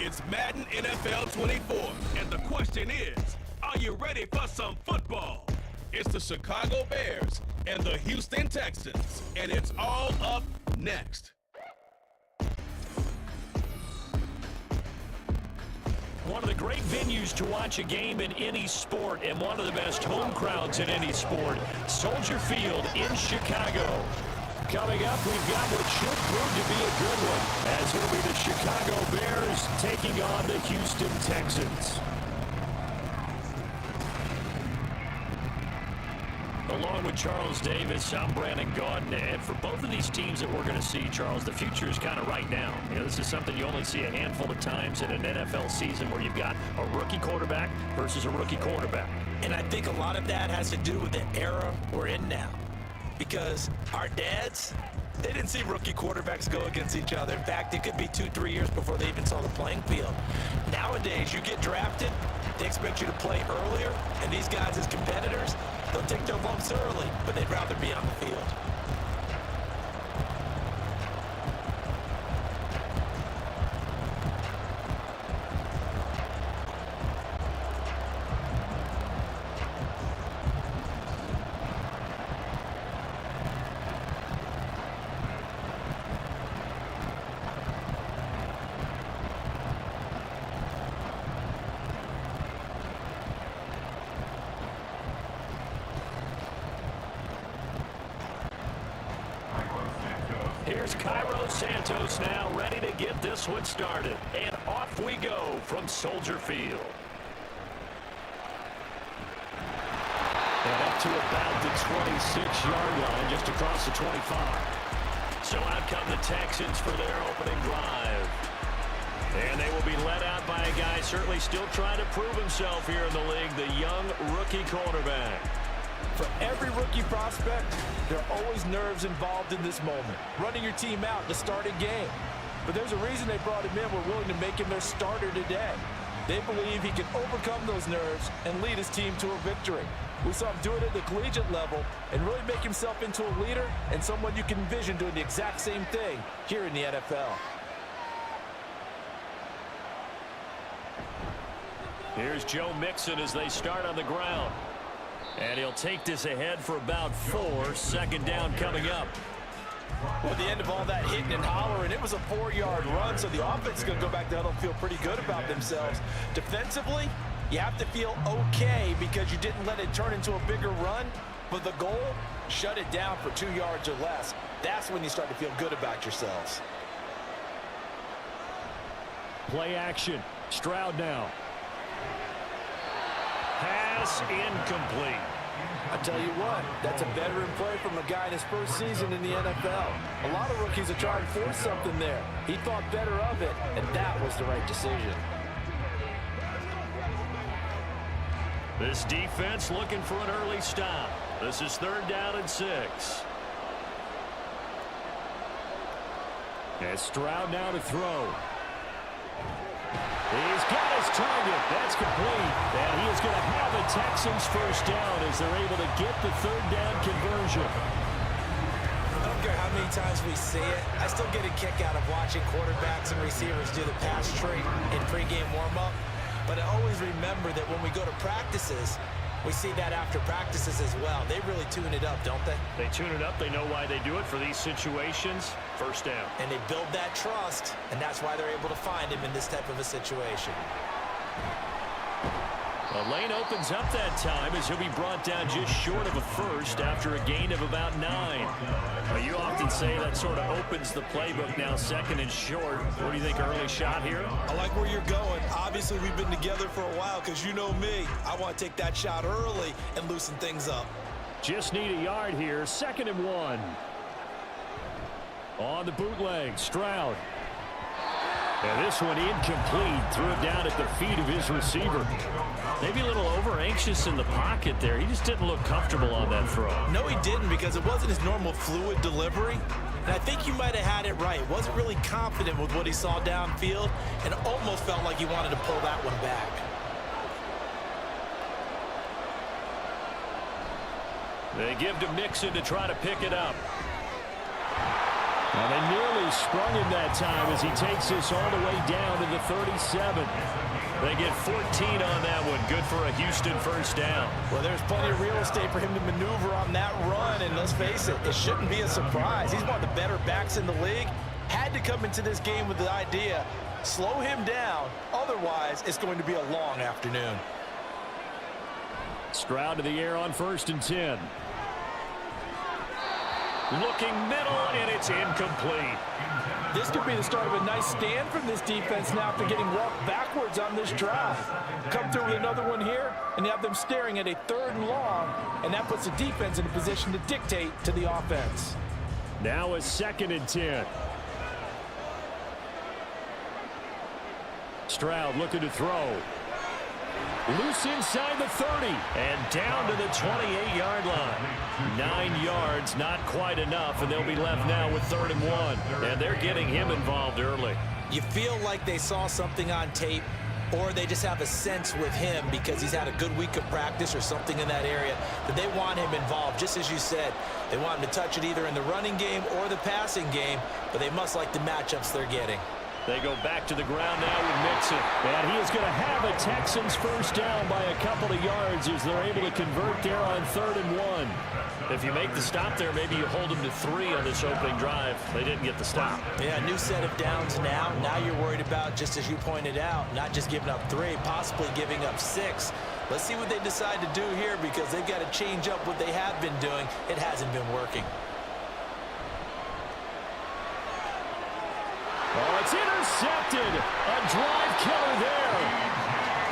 It's Madden NFL 24, and the question is, are you ready for some football? It's the Chicago Bears and the Houston Texans, and it's all up next. One of the great venues to watch a game in any sport, and one of the best home crowds in any sport, Soldier Field in Chicago. Coming up, we've got what should prove to be a good one, as it'll be the Chicago Bears taking on the Houston Texans. Along with Charles Davis, I'm Brandon Gaudin, and for both of these teams that we're going to see, Charles, the future is kind of right now. You know, this is something you only see a handful of times in an NFL season where you've got a rookie quarterback versus a rookie quarterback. And I think a lot of that has to do with the era we're in now. Because our dads, they didn't see rookie quarterbacks go against each other. In fact, it could be 2-3 years before they even saw the playing field. Nowadays, you get drafted, they expect you to play earlier, and these guys as competitors, they'll take their lumps early, but they'd rather be on the field. Here's Cairo Santos now, ready to get this one started. And off we go from Soldier Field. And up to about the 26-yard line, just across the 25. So out come the Texans for their opening drive. And they will be led out by a guy certainly still trying to prove himself here in the league, the young rookie quarterback. For every rookie prospect, there are always nerves involved in this moment. Running your team out to start a game. But there's a reason they brought him in. We're willing to make him their starter today. They believe he can overcome those nerves and lead his team to a victory. We saw him do it at the collegiate level and really make himself into a leader and someone you can envision doing the exact same thing here in the NFL. Here's Joe Mixon as they start on the ground. And he'll take this ahead for about 4. Second down coming up. Well, at the end of all that hitting and hollering, it was a 4-yard run, so the offense is going to go back to huddle and feel pretty good about themselves. Defensively, you have to feel okay because you didn't let it turn into a bigger run, but the goal, shut it down for 2 yards or less. That's when you start to feel good about yourselves. Play action. Stroud now. Pass incomplete. I tell you what, that's a veteran play from a guy in his first season in the NFL. A lot of rookies are trying to force something there. He thought better of it, and that was the right decision. This defense looking for an early stop. This is 3rd down and 6. And Stroud now to throw. He's got his target. That's complete. And he is going to have the Texans first down as they're able to get the 3rd down conversion. I don't care how many times we see it. I still get a kick out of watching quarterbacks and receivers do the pass tree in pregame warm-up. But I always remember that when we go to practices, we see that after practices as well. They really tune it up, don't they? They tune it up. They know why they do it for these situations. First down. And they build that trust, and that's why they're able to find him in this type of a situation. The lane opens up that time as he'll be brought down just short of a first after a gain of about 9. Well, you often say that sort of opens the playbook now, 2nd and short. What do you think, early shot here? I like where you're going. Obviously, we've been together for a while because you know me. I want to take that shot early and loosen things up. Just need a yard here, 2nd and 1. On the bootleg, Stroud. And this one incomplete. Threw it down at the feet of his receiver. Maybe a little over-anxious in the pocket there. He just didn't look comfortable on that throw. No, he didn't, because it wasn't his normal fluid delivery. And I think you might have had it right. Wasn't really confident with what he saw downfield and almost felt like he wanted to pull that one back. They give to Mixon to try to pick it up. And they nearly sprung him that time as he takes this all the way down to the 37. They get 14 on that one. Good for a Houston first down. Well, there's plenty of real estate for him to maneuver on that run, and let's face it, it shouldn't be a surprise. He's one of the better backs in the league. Had to come into this game with the idea, slow him down, otherwise it's going to be a long afternoon. Stroud to the air on 1st and 10. Looking middle, and it's incomplete. This could be the start of a nice stand from this defense now after getting walked backwards on this drive. Come through with another one here, and you have them staring at a 3rd and long, and that puts the defense in a position to dictate to the offense. Now a 2nd and 10. Stroud looking to throw. Loose inside the 30 and down to the 28-yard line. 9 yards, not quite enough, and they'll be left now with 3rd and 1. And they're getting him involved early. You feel like they saw something on tape, or they just have a sense with him because he's had a good week of practice or something in that area that they want him involved. Just as you said, they want him to touch it either in the running game or the passing game, but they must like the matchups they're getting. They go back to the ground now with Mixon. And he is going to have a Texans first down by a couple of yards as they're able to convert there on 3rd and 1. If you make the stop there, maybe you hold them to 3 on this opening drive. They didn't get the stop. Yeah, new set of downs now. Now you're worried about, just as you pointed out, not just giving up 3, possibly giving up 6. Let's see what they decide to do here because they've got to change up what they have been doing. It hasn't been working. Oh, it's intercepted. A drive killer there.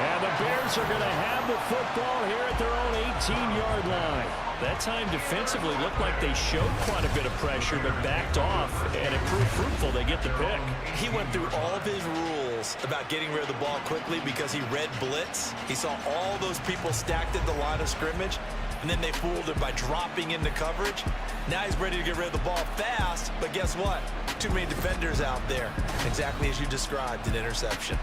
And the Bears are going to have the football here at their own 18-yard line. That time defensively looked like they showed quite a bit of pressure but backed off, and it proved fruitful. They get the pick. He went through all of his rules about getting rid of the ball quickly because he read blitz. He saw all those people stacked at the line of scrimmage, and then they fooled him by dropping into coverage. Now he's ready to get rid of the ball fast, but guess what? Too many defenders out there. Exactly as you described, an interception.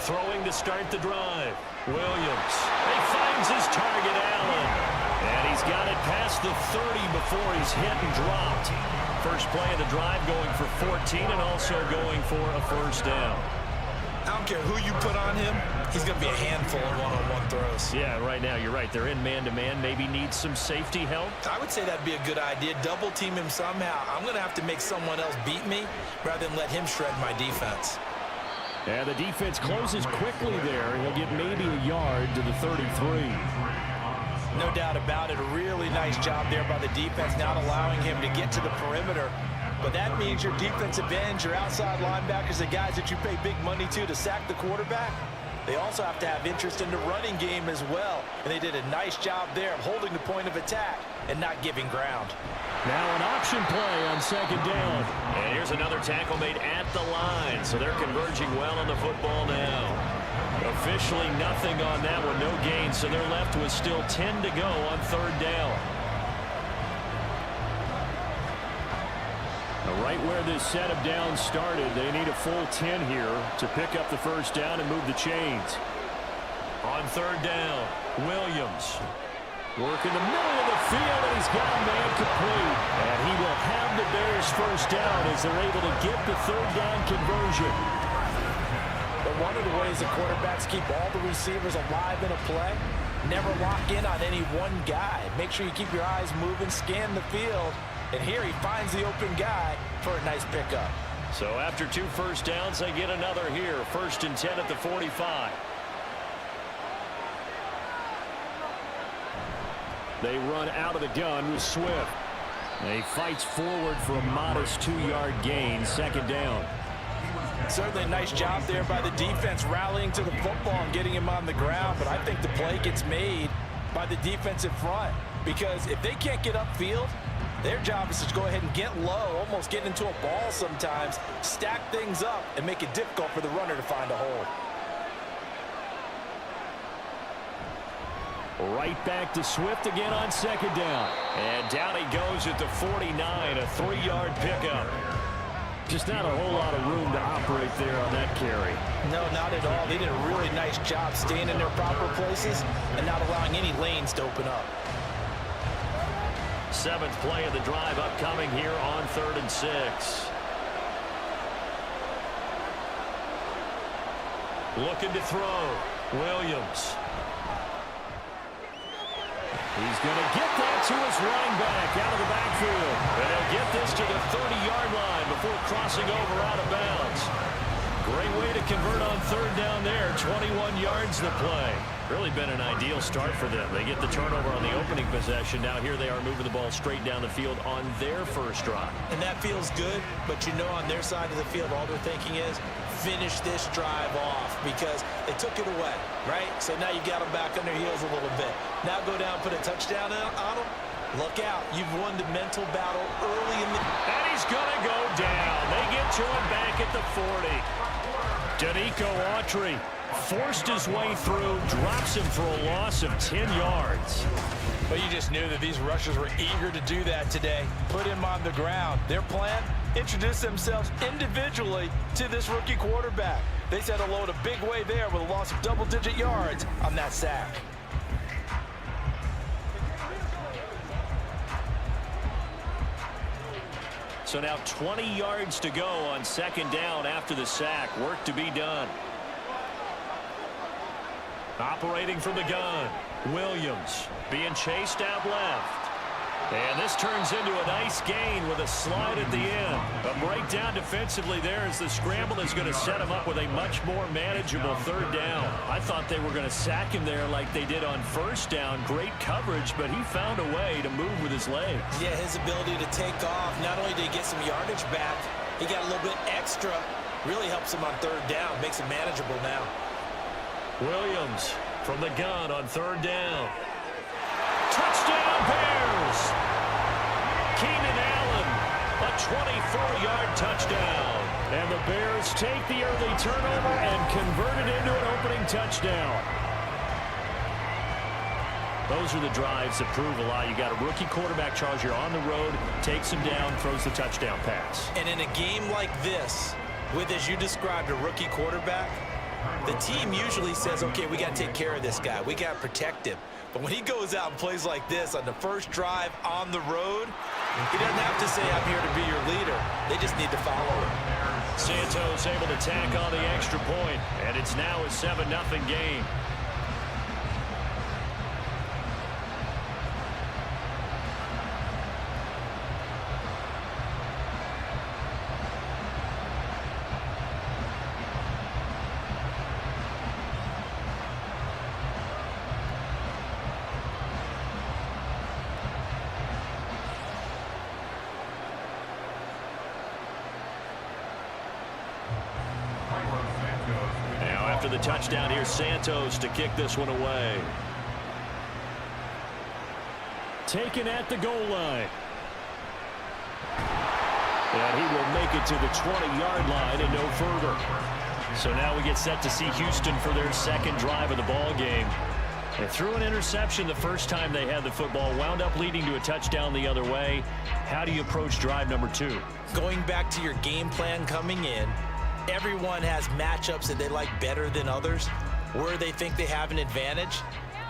Throwing to start the drive. Williams. He finds his target, Allen. And he's got it past the 30 before he's hit and dropped. First play of the drive going for 14 and also going for a first down. I don't care who you put on him. He's going to be a handful in one-on-one throws. Yeah, right now you're right. They're in man-to-man. Maybe needs some safety help. I would say that'd be a good idea. Double team him somehow. I'm going to have to make someone else beat me rather than let him shred my defense. And the defense closes quickly there. He'll get maybe a yard to the 33. No doubt about it. A really nice job there by the defense, not allowing him to get to the perimeter. But that means your defensive ends, your outside linebackers, the guys that you pay big money to sack the quarterback, they also have to have interest in the running game as well. And they did a nice job there of holding the point of attack and not giving ground. Now an option play on 2nd down. And here's another tackle made at the line. So they're converging well on the football now. Officially nothing on that one, no gain. So they're left with still 10 to go on 3rd down. Right where this set of downs started, they need a full 10 here to pick up the first down and move the chains. On 3rd down, Williams. Work in the middle of the field, and he's got a man complete. And he will have the Bears first down as they're able to get the 3rd down conversion. But one of the ways the quarterbacks keep all the receivers alive in a play, never lock in on any one guy. Make sure you keep your eyes moving, scan the field, and here he finds the open guy for a nice pickup. So after 2 first downs, they get another here. 1st and 10 at the 45. They run out of the gun with Swift. He fights forward for a modest 2-yard gain, 2nd down. Certainly a nice job there by the defense rallying to the football and getting him on the ground, but I think the play gets made by the defensive front because if they can't get upfield, their job is to go ahead and get low, almost get into a ball sometimes, stack things up, and make it difficult for the runner to find a hole. Right back to Swift again on second down. And down he goes at the 49, a 3-yard pickup. Just not a whole lot of room to operate there on that carry. No, not at all. They did a really nice job staying in their proper places and not allowing any lanes to open up. 7th play of the drive upcoming here on 3rd and 6. Looking to throw. Williams. He's going to get that to his running back out of the backfield. And he'll get this to the 30-yard line before crossing over out of bounds. Great way to convert on 3rd down there. 21 yards to play. Really been an ideal start for them. They get the turnover on the opening possession. Now here they are moving the ball straight down the field on their first drive. And that feels good, but you know on their side of the field all they're thinking is finish this drive off because they took it away, right? So now you got them back on their heels a little bit. Now go down, put a touchdown on them. Look out. You've won the mental battle early in the... And he's going to go down. They get to him back at the 40. Danico Autry forced his way through, drops him for a loss of 10 yards. But you just knew that these rushers were eager to do that today. Put him on the ground. Their plan, introduce themselves individually to this rookie quarterback. They said hello in a big way there with a loss of double-digit yards on that sack. So now 20 yards to go on 2nd down after the sack. Work to be done. Operating from the gun. Williams being chased out left. And this turns into a nice gain with a slide at the end. A breakdown defensively there as the scramble is going to set him up with a much more manageable 3rd down. I thought they were going to sack him there like they did on 1st down. Great coverage, but he found a way to move with his legs. Yeah, his ability to take off, not only did he get some yardage back, he got a little bit extra. Really helps him on 3rd down, makes it manageable now. Williams from the gun on 3rd down. Touchdown Bears! Keenan Allen, a 24-yard touchdown. And the Bears take the early turnover and convert it into an opening touchdown. Those are the drives that prove a lot. You got a rookie quarterback charge. You're on the road, takes him down, throws the touchdown pass. And in a game like this, with, as you described, a rookie quarterback, the team usually says, okay, we got to take care of this guy. We got to protect him. But when he goes out and plays like this on the first drive on the road, he doesn't have to say, I'm here to be your leader. They just need to follow him. Santos able to tack on the extra point, and it's now a 7-0 game. After the touchdown, here's Santos to kick this one away. Taken at the goal line. And he will make it to the 20-yard line and no further. So now we get set to see Houston for their 2nd drive of the ball game. They threw an interception the first time they had the football, wound up leading to a touchdown the other way. How do you approach drive number 2? Going back to your game plan coming in, everyone has matchups that they like better than others, where they think they have an advantage.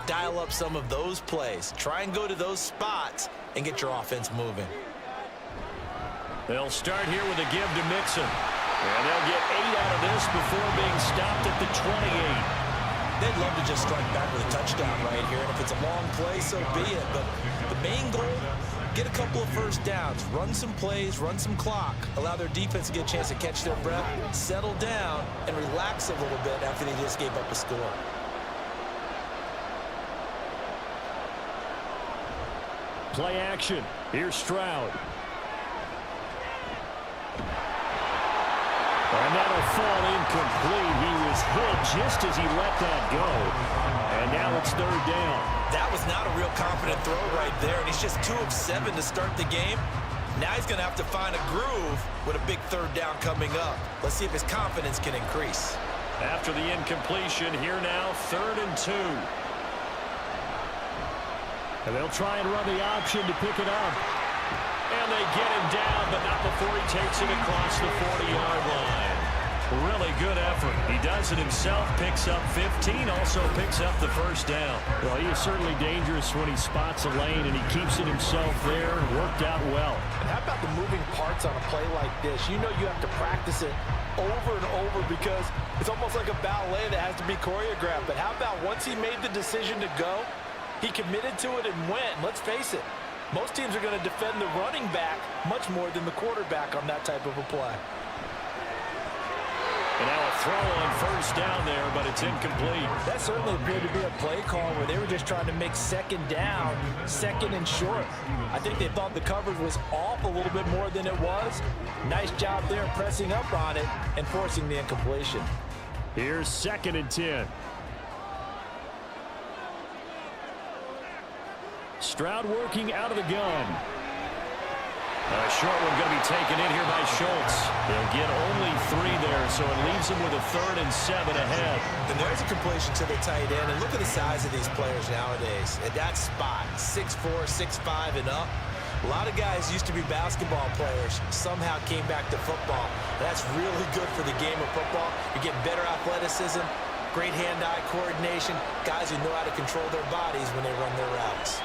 Dial up some of those plays. Try and go to those spots and get your offense moving. They'll start here with a give to Mixon. And they'll get 8 out of this before being stopped at the 28. They'd love to just strike back with a touchdown right here. And if it's a long play, so be it. But the main goal, get a couple of first downs, run some plays, run some clock, allow their defense to get a chance to catch their breath, settle down, and relax a little bit after they just gave up a score. Play action. Here's Stroud. And that'll fall incomplete. He was hit just as he let that go. And now it's 3rd down. That was not a real confident throw right there, and he's just 2 of 7 to start the game. Now he's going to have to find a groove with a big 3rd down coming up. Let's see if his confidence can increase. After the incompletion, here now, 3rd and 2. And they'll try and run the option to pick it up. And they get him down, but not before he takes it across the 40-yard line. Really good effort. He does it himself, picks up 15, also picks up the first down. Well, he is certainly dangerous when he spots a lane, and he keeps it himself there. Worked out well. And how about the moving parts on a play like this? You know you have to practice it over and over because it's almost like a ballet that has to be choreographed. But how about once he made the decision to go, he committed to it and went. Let's face it, most teams are going to defend the running back much more than the quarterback on that type of a play. And now a throw on first down there, but it's incomplete. That certainly appeared to be a play call where they were just trying to make second down, second and short. I think they thought the coverage was off a little bit more than it was. Nice job there pressing up on it and forcing the incompletion. Here's 2nd and 10. Stroud working out of the gun. A short one going to be taken in here by Schultz. They'll get only 3 there, so it leaves them with a 3rd and 7 ahead. And there's a completion to the tight end. And look at the size of these players nowadays. At that spot, 6'4", 6'5", and up. A lot of guys used to be basketball players, somehow came back to football. That's really good for the game of football. You get better athleticism, great hand-eye coordination, guys who know how to control their bodies when they run their routes.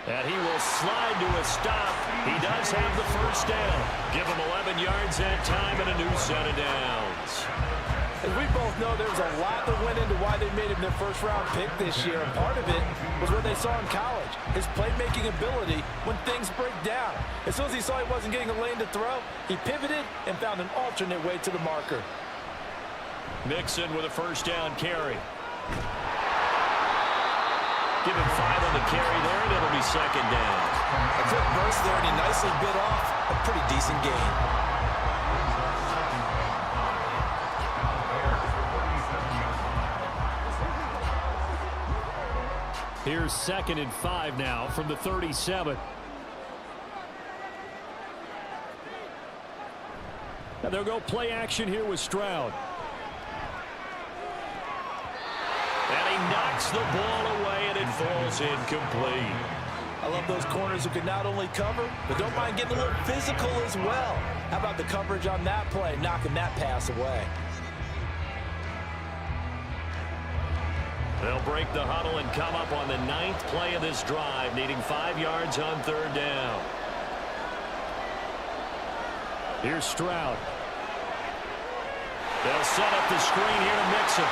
And he will slide to a stop. He does have the first down. Give him 11 yards that time and a new set of downs. As we both know, there was a lot that went into why they made him their first-round pick this year. And part of it was what they saw in college, his playmaking ability when things break down. As soon as he saw he wasn't getting a lane to throw, he pivoted and found an alternate way to the marker. Mixon with a first down carry. Give him 5 on the carry there, and it'll be 2nd down. A quick burst there, and he nicely bit off a pretty decent gain. Here's 2nd and 5 now from the 37. Now they'll go play action here with Stroud. And he knocks the ball away, and it falls incomplete. I love those corners who can not only cover, but don't mind getting a little physical as well. How about the coverage on that play, knocking that pass away? They'll break the huddle and come up on the 9th play of this drive, needing 5 yards on 3rd down. Here's Stroud. They'll set up the screen here to Mixon.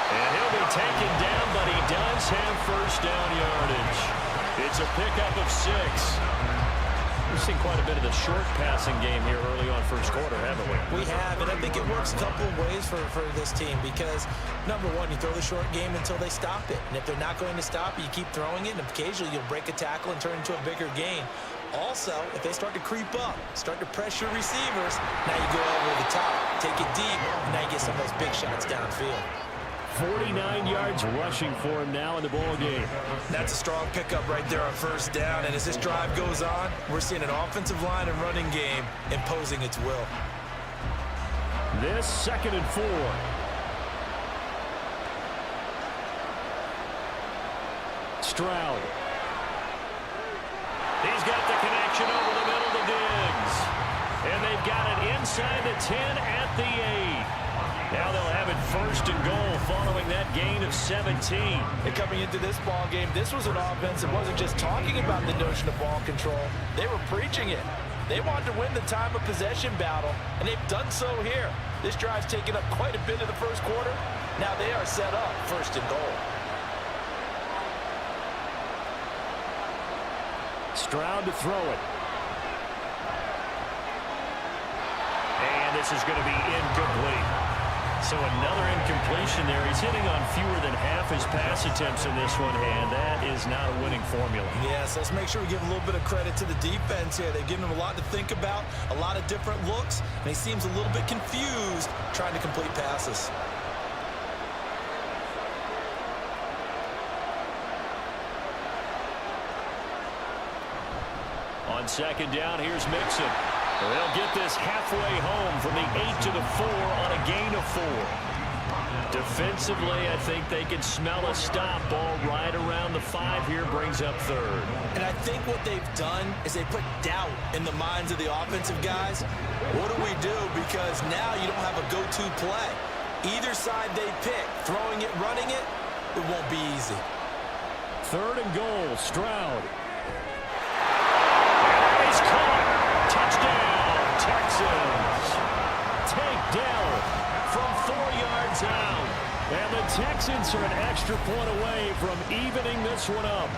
And he'll be taken down, but he does have first down yardage. It's a pickup of 6. We've seen quite a bit of the short passing game here early on first quarter, haven't we? We have, and I think it works a couple of ways for this team because, number one, you throw the short game until they stop it. And if they're not going to stop it, you keep throwing it, and occasionally you'll break a tackle and turn it into a bigger gain. Also, if they start to creep up, start to pressure receivers, now you go over the top, take it deep, and now you get some of those big shots downfield. 49 yards rushing for him now in the ball game. That's a strong pickup right there on first down. And as this drive goes on, we're seeing an offensive line and running game imposing its will. This 2nd and 4. Stroud. He's got the connection over the middle to Diggs. And they've got it inside the 10 at the 8. Now they'll have it 1st and goal following that gain of 17. And coming into this ball game, this was an offense that wasn't just talking about the notion of ball control. They were preaching it. They wanted to win the time of possession battle, and they've done so here. This drive's taken up quite a bit of the first quarter. Now they are set up 1st and goal. Stroud to throw it. And this is going to be incomplete. So another incompletion there. He's hitting on fewer than half his pass attempts in this one, and that is not a winning formula. Yes, let's make sure we give a little bit of credit to the defense here. They've given him a lot to think about, a lot of different looks, and he seems a little bit confused trying to complete passes. On 2nd down, here's Mixon. They'll get this halfway home from the 8 to the 4 on a gain of 4. Defensively, I think they can smell a stop. Ball right around the 5 here, brings up third. And I think what they've done is they put doubt in the minds of the offensive guys. What do we do? Because now you don't have a go-to play. Either side they pick, throwing it, running it, it won't be easy. 3rd and goal, Stroud. And he's caught. Touchdown, Texans. Tank Dell from 4 yards out. And the Texans are an extra point away from evening this one up.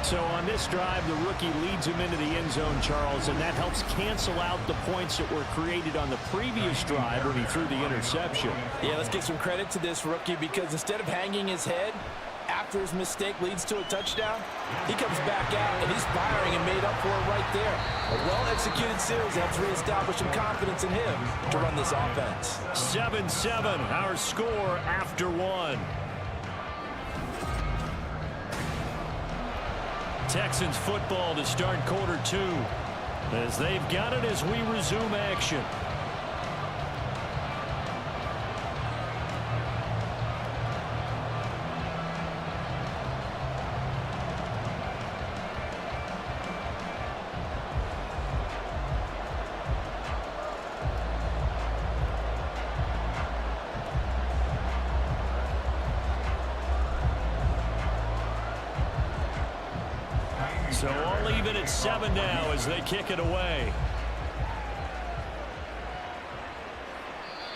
So on this drive, the rookie leads him into the end zone, Charles, and that helps cancel out the points that were created on the previous drive when he threw the interception. Yeah, let's give some credit to this rookie because instead of hanging his head after his mistake leads to a touchdown, he comes back out and he's firing and made up for it right there. A well-executed series helps reestablish some confidence in him to run this offense. 7-7, our score after 1. Texans football to start quarter 2 as they've got it as we resume action. So all even at 7 now as they kick it away.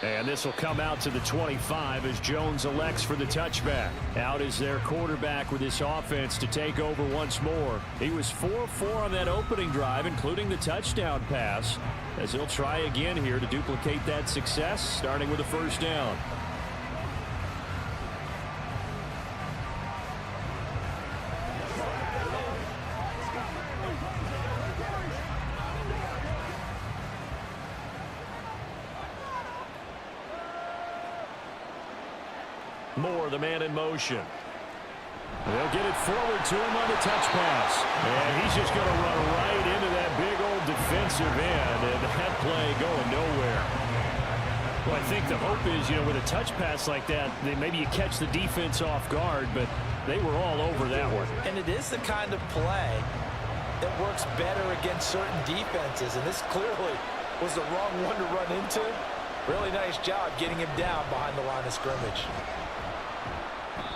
And this will come out to the 25 as Jones elects for the touchback. Out is their quarterback with this offense to take over once more. He was 4-4 on that opening drive, including the touchdown pass, as he'll try again here to duplicate that success, starting with a first down. Moore, the man in motion. They'll get it forward to him on the touch pass. And he's just going to run right into that big old defensive end. And that play going nowhere. Well, I think the hope is, with a touch pass like that, maybe you catch the defense off guard, but they were all over that one. And it is the kind of play that works better against certain defenses. And this clearly was the wrong one to run into. Really nice job getting him down behind the line of scrimmage.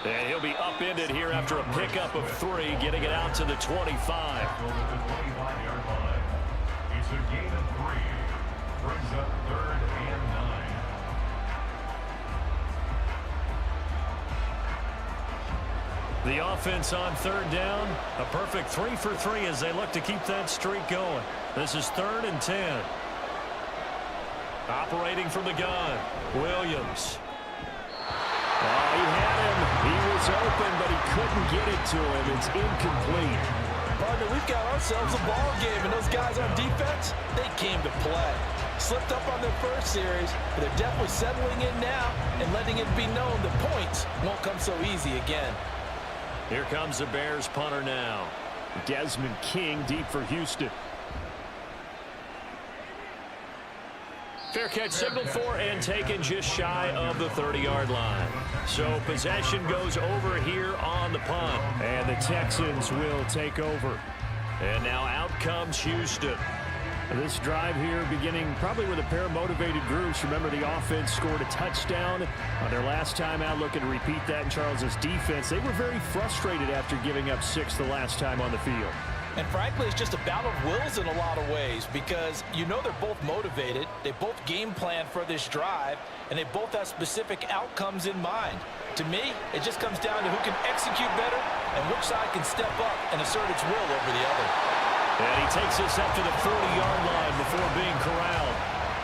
And he'll be upended here after a pickup of 3, getting it out to the 25. Over the 25-yard line. It's a gain of 3. Brings up 3rd and 9. The offense on 3rd down. A perfect 3 for 3 as they look to keep that streak going. This is 3rd and 10. Operating from the gun, Williams. Oh, he had him. He was open, but he couldn't get it to him. It's incomplete. Partner, we've got ourselves a ball game, and those guys on defense, they came to play. Slipped up on their first series, but they're definitely settling in now and letting it be known the points won't come so easy again. Here comes the Bears punter now. Desmond King deep for Houston. Fair catch signaled for and taken just shy of the 30-yard line. So possession goes over here on the punt. And the Texans will take over. And now out comes Houston. This drive here beginning probably with a pair of motivated groups. Remember, the offense scored a touchdown on their last time out, looking to repeat that in Charles's defense. They were very frustrated after giving up 6 the last time on the field. And frankly, it's just a battle of wills in a lot of ways because they're both motivated, they both game plan for this drive, and they both have specific outcomes in mind. To me, it just comes down to who can execute better and which side can step up and assert its will over the other. And he takes this up to the 40-yard line before being corralled.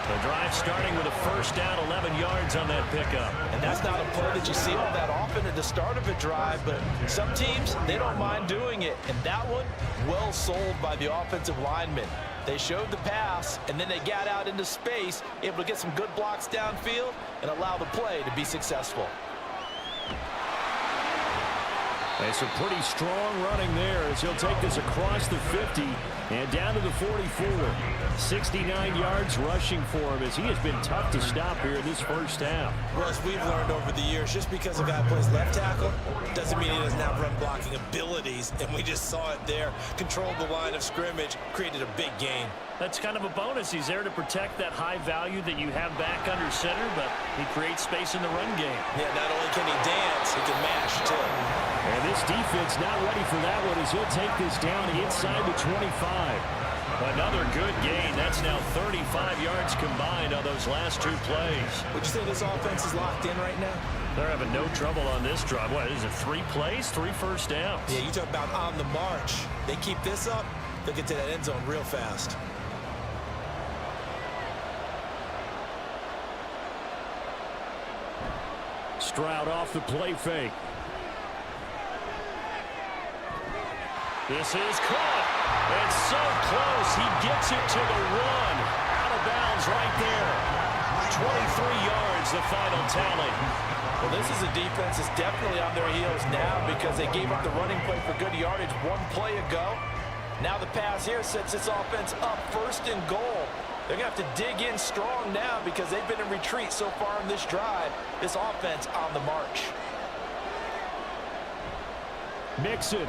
The drive starting with a first down, 11 yards on that pickup. And that's not a play that you see all that often at the start of a drive, but some teams, they don't mind doing it. And that one, well sold by the offensive linemen. They showed the pass, and then they got out into space, able to get some good blocks downfield and allow the play to be successful. And some pretty strong running there as he'll take this across the 50 and down to the 44. 69 yards rushing for him as he has been tough to stop here in this first half. Russ, we've learned over the years, just because a guy plays left tackle doesn't mean he doesn't have run blocking abilities, and we just saw it there. Controlled the line of scrimmage, created a big gain. That's kind of a bonus. He's there to protect that high value that you have back under center, but he creates space in the run game. Yeah, not only can he dance, he can mash, too. And this defense not ready for that one as he'll take this down inside the 25. Another good gain. That's now 35 yards combined on those last two plays. Would you say this offense is locked in right now? They're having no trouble on this drive. What, is it 3 plays, 3 first downs? Yeah, you talk about on the march. They keep this up, they'll get to that end zone real fast. Stroud off the play fake. This is caught. It's so close. He gets it to the 1. Out of bounds right there. 23 yards, the final tally. Well, this is a defense that's definitely on their heels now because they gave up the running play for good yardage 1 play ago. Now the pass here sets this offense up 1st and goal. They're going to have to dig in strong now because they've been in retreat so far in this drive. This offense on the march. Mixon.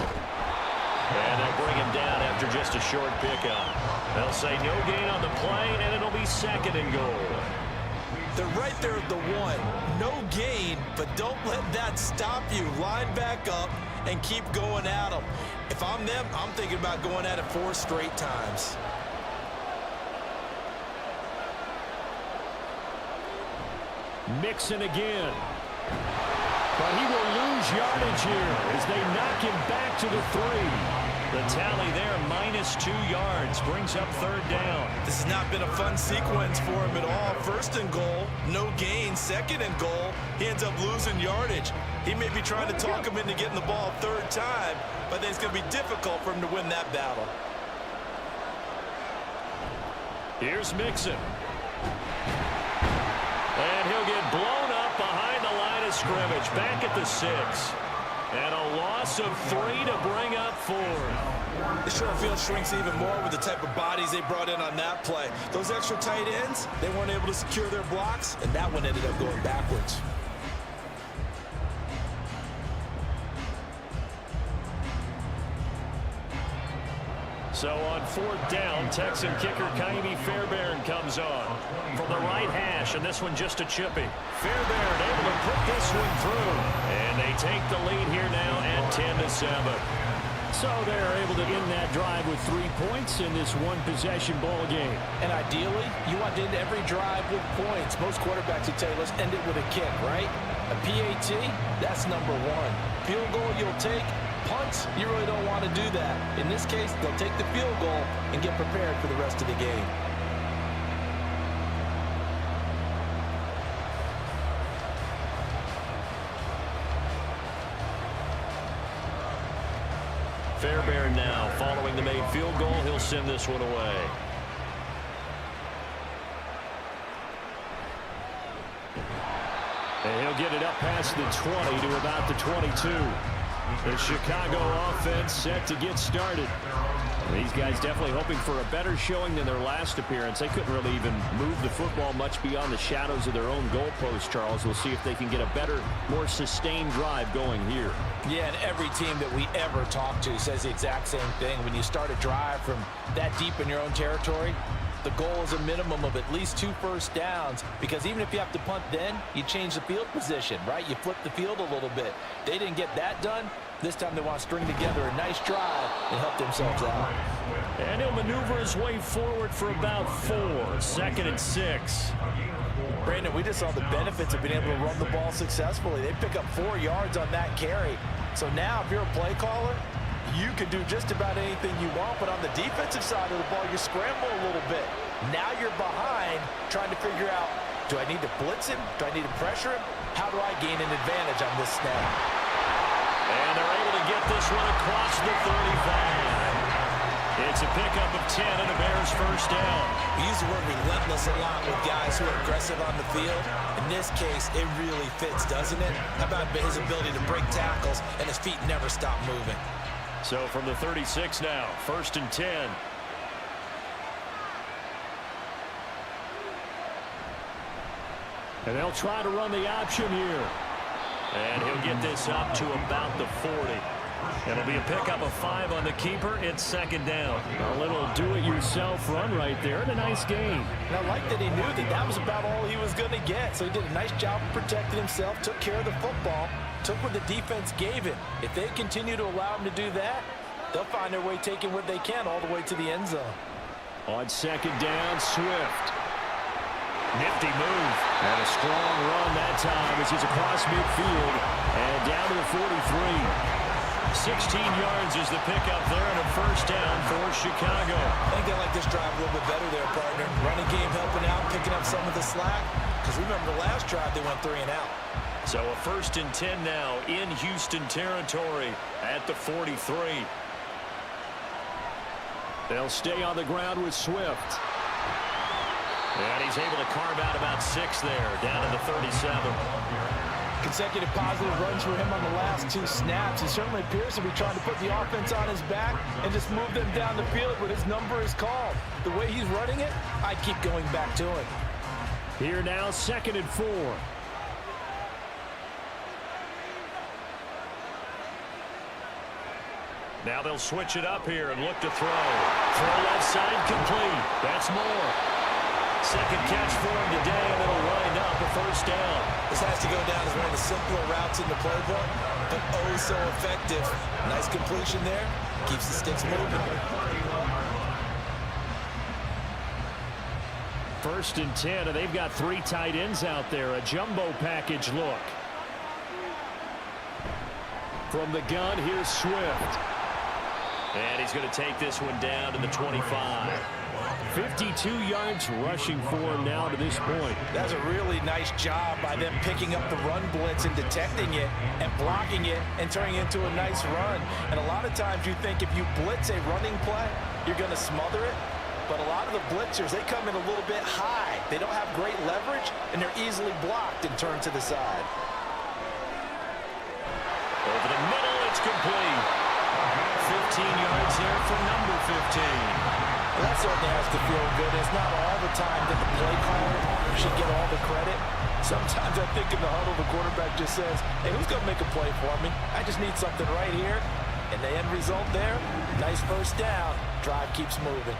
And they'll bring him down after just a short pickup. They'll say no gain on the play, and it'll be 2nd and goal. They're right there at the 1. No gain, but don't let that stop you. Line back up and keep going at them. If I'm them, I'm thinking about going at it 4 straight times. Mixon again. But he will lose yardage here as they knock him back to the 3. The tally there, -2 yards, brings up 3rd down. This has not been a fun sequence for him at all. 1st and goal, no gain. 2nd and goal, he ends up losing yardage. He may be trying to talk him into getting the ball 3rd time, but I think it's going to be difficult for him to win that battle. Here's Mixon. And he'll get blown up behind the line of scrimmage, back at the 6. And a loss of 3 to bring up 4. The short field shrinks even more with the type of bodies they brought in on that play. Those extra tight ends, they weren't able to secure their blocks, and that one ended up going backwards. So on 4th down, Texan kicker Kaimi Fairbairn comes on from the right hash, and this one just a chippy. Fairbairn able to put this one through, and they take the lead here now at 10-7. So they're able to end that drive with 3 points in this 1-possession ball game. And ideally, you want to end every drive with points. Most quarterbacks would tell you, let's end it with a kick, right? A PAT, that's number 1. Field goal you'll take. Punts, you really don't want to do that. In this case, they'll take the field goal and get prepared for the rest of the game. Fairbairn now following the made field goal. He'll send this one away. And he'll get it up past the 20 to about the 22. The Chicago offense set to get started. These guys definitely hoping for a better showing than their last appearance. They couldn't really even move the football much beyond the shadows of their own goalpost, Charles. We'll see if they can get a better, more sustained drive going here. Yeah, and every team that we ever talk to says the exact same thing. When you start a drive from that deep in your own territory, the goal is a minimum of at least 2 first downs, because even if you have to punt then, you change the field position, right? You flip the field a little bit. They didn't get that done. This time they want to string together a nice drive and help themselves out. And he'll maneuver his way forward for about 4. 2nd and 6. Brandon, we just saw the benefits of being able to run the ball successfully. They pick up 4 yards on that carry. So now if you're a play caller, you can do just about anything you want, but on the defensive side of the ball, you scramble a little bit. Now you're behind trying to figure out, do I need to blitz him? Do I need to pressure him? How do I gain an advantage on this snap? And they're able to get this one across the 35. It's a pickup of 10 and a Bears first down. We use the word relentless a lot with guys who are aggressive on the field. In this case, it really fits, doesn't it? How about his ability to break tackles and his feet never stop moving? So from the 36 now, 1st and 10. And they'll try to run the option here. And he'll get this up to about the 40. It'll be a pickup of 5 on the keeper. It's 2nd down. A little do-it-yourself run right there, and a nice gain. And I like that he knew that that was about all he was going to get. So he did a nice job of protecting himself, took care of the football, took what the defense gave him. If they continue to allow him to do that, they'll find their way taking what they can all the way to the end zone. On 2nd down, Swift. Nifty move. And a strong run that time as he's across midfield and down to the 43. 16 yards is the pickup there and a first down for Chicago. I think they like this drive a little bit better there, partner. Running game helping out, picking up some of the slack. Because remember the last drive they went 3 and out. So a 1st and 10 now in Houston territory at the 43. They'll stay on the ground with Swift. And he's able to carve out about 6 there, down to the 37. Consecutive positive runs for him on the last 2 snaps. He certainly appears to be trying to put the offense on his back and just move them down the field when his number is called. The way he's running it, I keep going back to him. Here now, 2nd and 4. Now they'll switch it up here and look to throw. Throw left side complete. That's more. 2nd catch for him today, and it'll wind up a first down. This has to go down as one of the simpler routes in the playbook, but oh so effective. Nice completion there. Keeps the sticks moving. 1st and 10, and they've got 3 tight ends out there. A jumbo package look. From the gun, here's Swift. And he's going to take this one down to the 25. 52 yards rushing for him now to this point. That's a really nice job by them picking up the run blitz and detecting it and blocking it and turning it into a nice run. And a lot of times you think if you blitz a running play, you're going to smother it. But a lot of the blitzers, they come in a little bit high. They don't have great leverage, and they're easily blocked and turned to the side. Over the middle, it's complete. 15 yards there for number 15. Well, that certainly has to feel good. It's not all the time that the play caller should get all the credit. Sometimes I think in the huddle, the quarterback just says, hey, who's going to make a play for me? I just need something right here. And the end result there, nice first down. Drive keeps moving.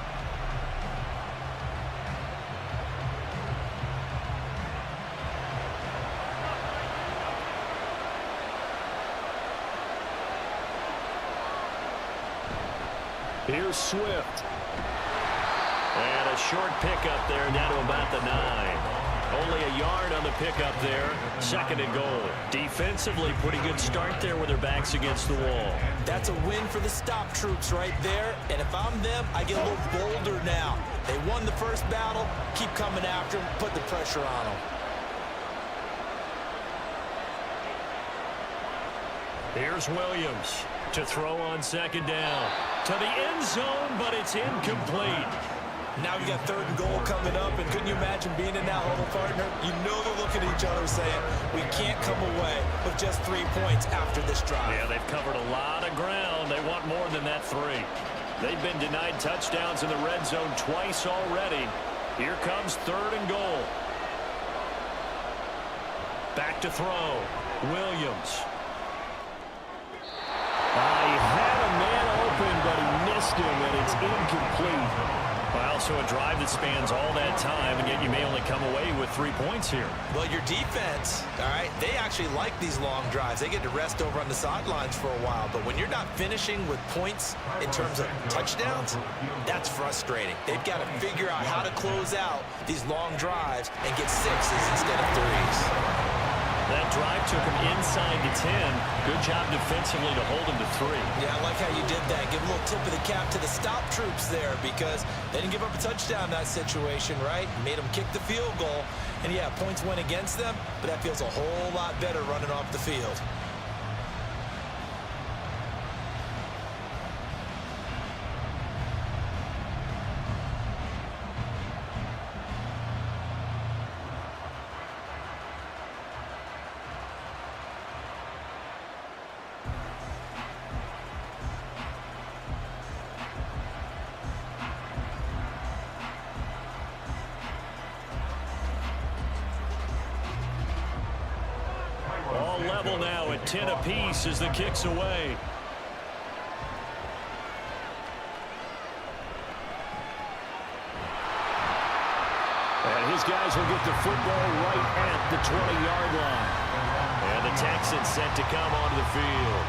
Here's Swift. And a short pickup there down to about the 9. Only a yard on the pickup there. 2nd and goal. Defensively, pretty good start there with their backs against the wall. That's a win for the stop troops right there. And if I'm them, I get a little bolder now. They won the first battle. Keep coming after them. Put the pressure on them. Here's Williams to throw on 2nd down. To the end zone, but it's incomplete. Now we got 3rd and goal coming up, and couldn't you imagine being in that huddle, partner? You know they're looking at each other saying, we can't come away with just 3 points after this drive. Yeah, they've covered a lot of ground. They want more than that 3. They've been denied touchdowns in the red zone twice already. Here comes 3rd and goal. Back to throw. Williams. He had a man open, but he missed him, and it's incomplete. Well, so a drive that spans all that time, and yet you may only come away with 3 points here. Well, your defense, all right, they actually like these long drives. They get to rest over on the sidelines for a while. But when you're not finishing with points in terms of touchdowns, that's frustrating. They've got to figure out how to close out these long drives and get 6s instead of 3s. That drive took him inside the 10. Good job defensively to hold him to 3. Yeah, I like how you did that. Give a little tip of the cap to the stop troops there because they didn't give up a touchdown in that situation, right? Made them kick the field goal. And, yeah, points went against them, but that feels a whole lot better running off the field. level now at 10 apiece as the kick's away. And his guys will get the football right at the 20-yard line. And the Texans set to come onto the field.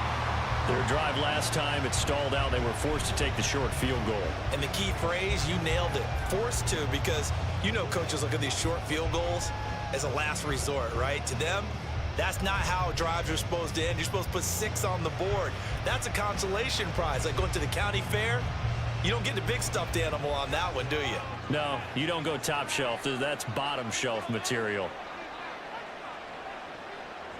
Their drive last time, it stalled out. They were forced to take the short field goal. And the key phrase, you nailed it, forced to, because you know coaches look at these short field goals as a last resort, right? To them, that's not how drives are supposed to end. You're supposed to put 6 on the board. That's a consolation prize. Like going to the county fair, you don't get the big stuffed animal on that one, do you? No, you don't go top shelf. That's bottom shelf material.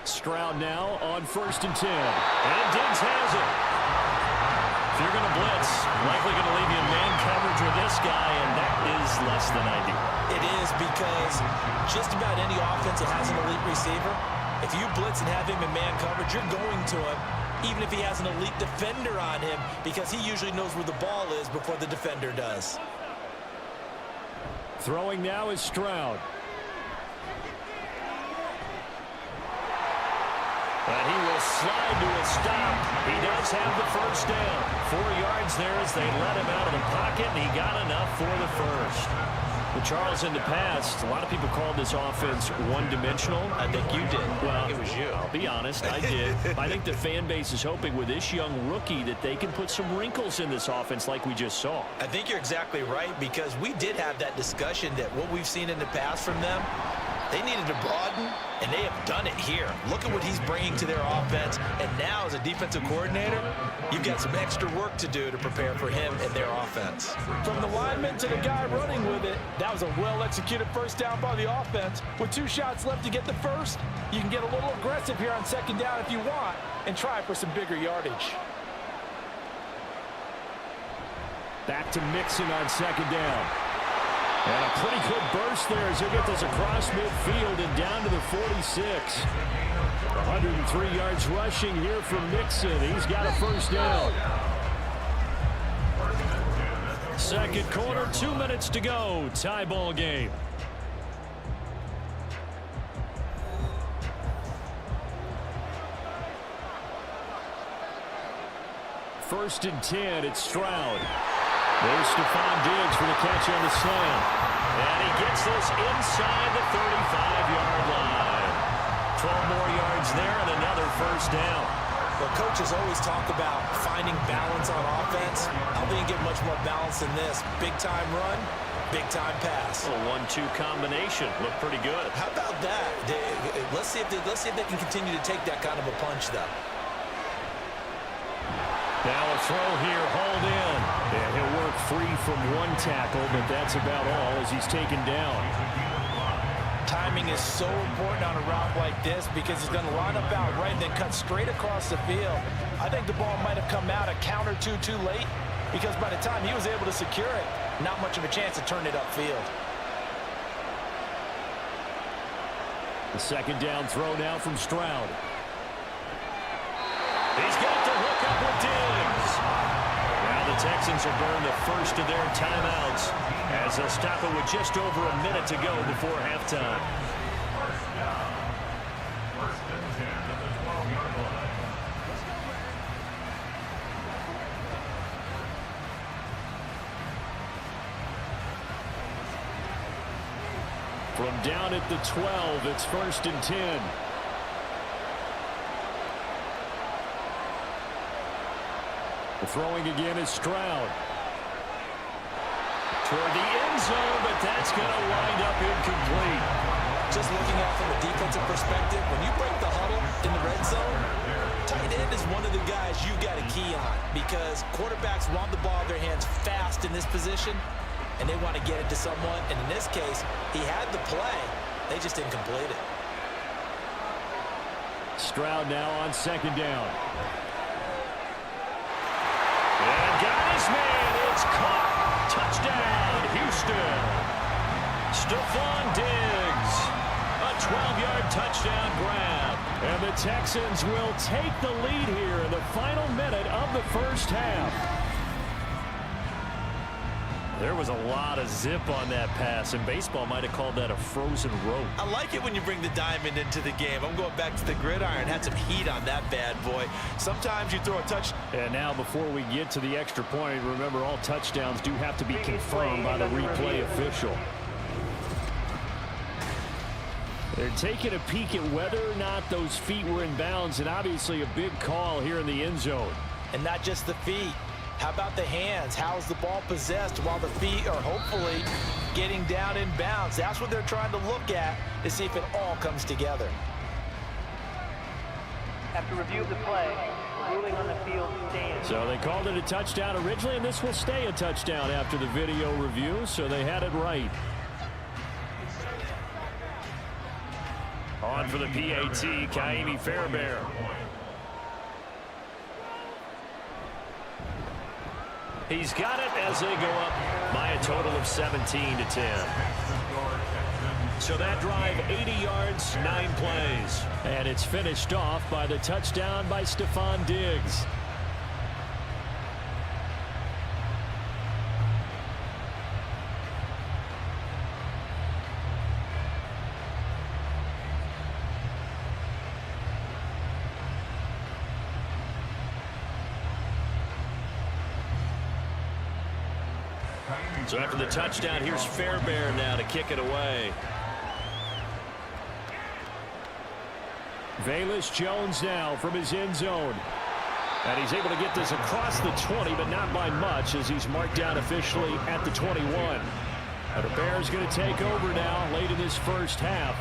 Stroud now on 1st and 10. And Diggs has it. If you're going to blitz, likely going to leave you in man coverage with this guy, and that is less than ideal. It is, because just about any offense that has an elite receiver, if you blitz and have him in man coverage, you're going to him, even if he has an elite defender on him, because he usually knows where the ball is before the defender does. Throwing now is Stroud. And he will slide to a stop. He does have the first down. 4 yards there as they let him out of the pocket, and he got enough for the first. Well, Charles, in the past, a lot of people called this offense one-dimensional. I think you did. Well, it was you. I'll be honest, I did. I think the fan base is hoping with this young rookie that they can put some wrinkles in this offense like we just saw. I think you're exactly right, because we did have that discussion that what we've seen in the past from them, they needed to broaden, and they have done it here. Look at what he's bringing to their offense, and now as a defensive coordinator, you've got some extra work to do to prepare for him and their offense. From the lineman to the guy running with it, that was a well-executed first down by the offense. With 2 shots left to get the first, you can get a little aggressive here on 2nd down if you want and try for some bigger yardage. Back to Mixon on 2nd down. And a pretty good burst there as he'll get this across midfield and down to the 46. 103 yards rushing here from Mixon. He's got a first down. Second quarter, 2 minutes to go. Tie ball game. First and 10, it's Stroud. There's Stephon Diggs for the catch on the slam. And he gets this inside the 35-yard line. 12 more yards there and another first down. Well, coaches always talk about finding balance on offense. I don't think you get much more balance than this. Big-time run, big-time pass. A 1-2 combination. Looked pretty good. How about that? Let's see if they can continue to take that kind of a punch, though. Now a throw here, hauled in. And he'll work free from 1 tackle, but that's about all as he's taken down. Timing is so important on a route like this because he's going to line up out right and then cut straight across the field. I think the ball might have come out a count or two too late because by the time he was able to secure it, not much of a chance to turn it upfield. The 2nd down throw now from Stroud. He's got to hook up with Diggs. Now the Texans will burn the first of their timeouts as they'll stop it with just over a minute to go before halftime. First and 10 at the 12-yard line. From down at the 12, it's 1st and 10. The throwing again is Stroud. Toward the end zone, but that's going to wind up incomplete. Just looking at from a defensive perspective, when you break the huddle in the red zone, tight end is one of the guys you've got a key on because quarterbacks want the ball in their hands fast in this position, and they want to get it to someone. And in this case, he had the play. They just didn't complete it. Stroud now on 2nd down. And got his man. It's caught. Touchdown, Houston. Stephon Diggs. A 12-yard touchdown grab. And the Texans will take the lead here in the final minute of the first half. There was a lot of zip on that pass, and baseball might have called that a frozen rope. I like it when you bring the diamond into the game. I'm going back to the gridiron. Had some heat on that bad boy. Sometimes you throw a touch. And now before we get to the extra point, remember all touchdowns do have to be confirmed by the replay official. They're taking a peek at whether or not those feet were in bounds, and obviously a big call here in the end zone. And not just the feet. How about the hands? How's the ball possessed while the feet are hopefully getting down in bounds? That's what they're trying to look at to see if it all comes together. After review of the play, ruling on the field stands. So they called it a touchdown originally, and this will stay a touchdown after the video review, so they had it right. On for the PAT, Kaimi Fairbairn. He's got it as they go up by a total of 17-10. So that drive, 80 yards, 9 plays. And it's finished off by the touchdown by Stephon Diggs. So after the touchdown, here's Fairbairn now to kick it away. Velus Jones now from his end zone. And he's able to get this across the 20, but not by much, as he's marked down officially at the 21. And the Bears going to take over now late in this first half.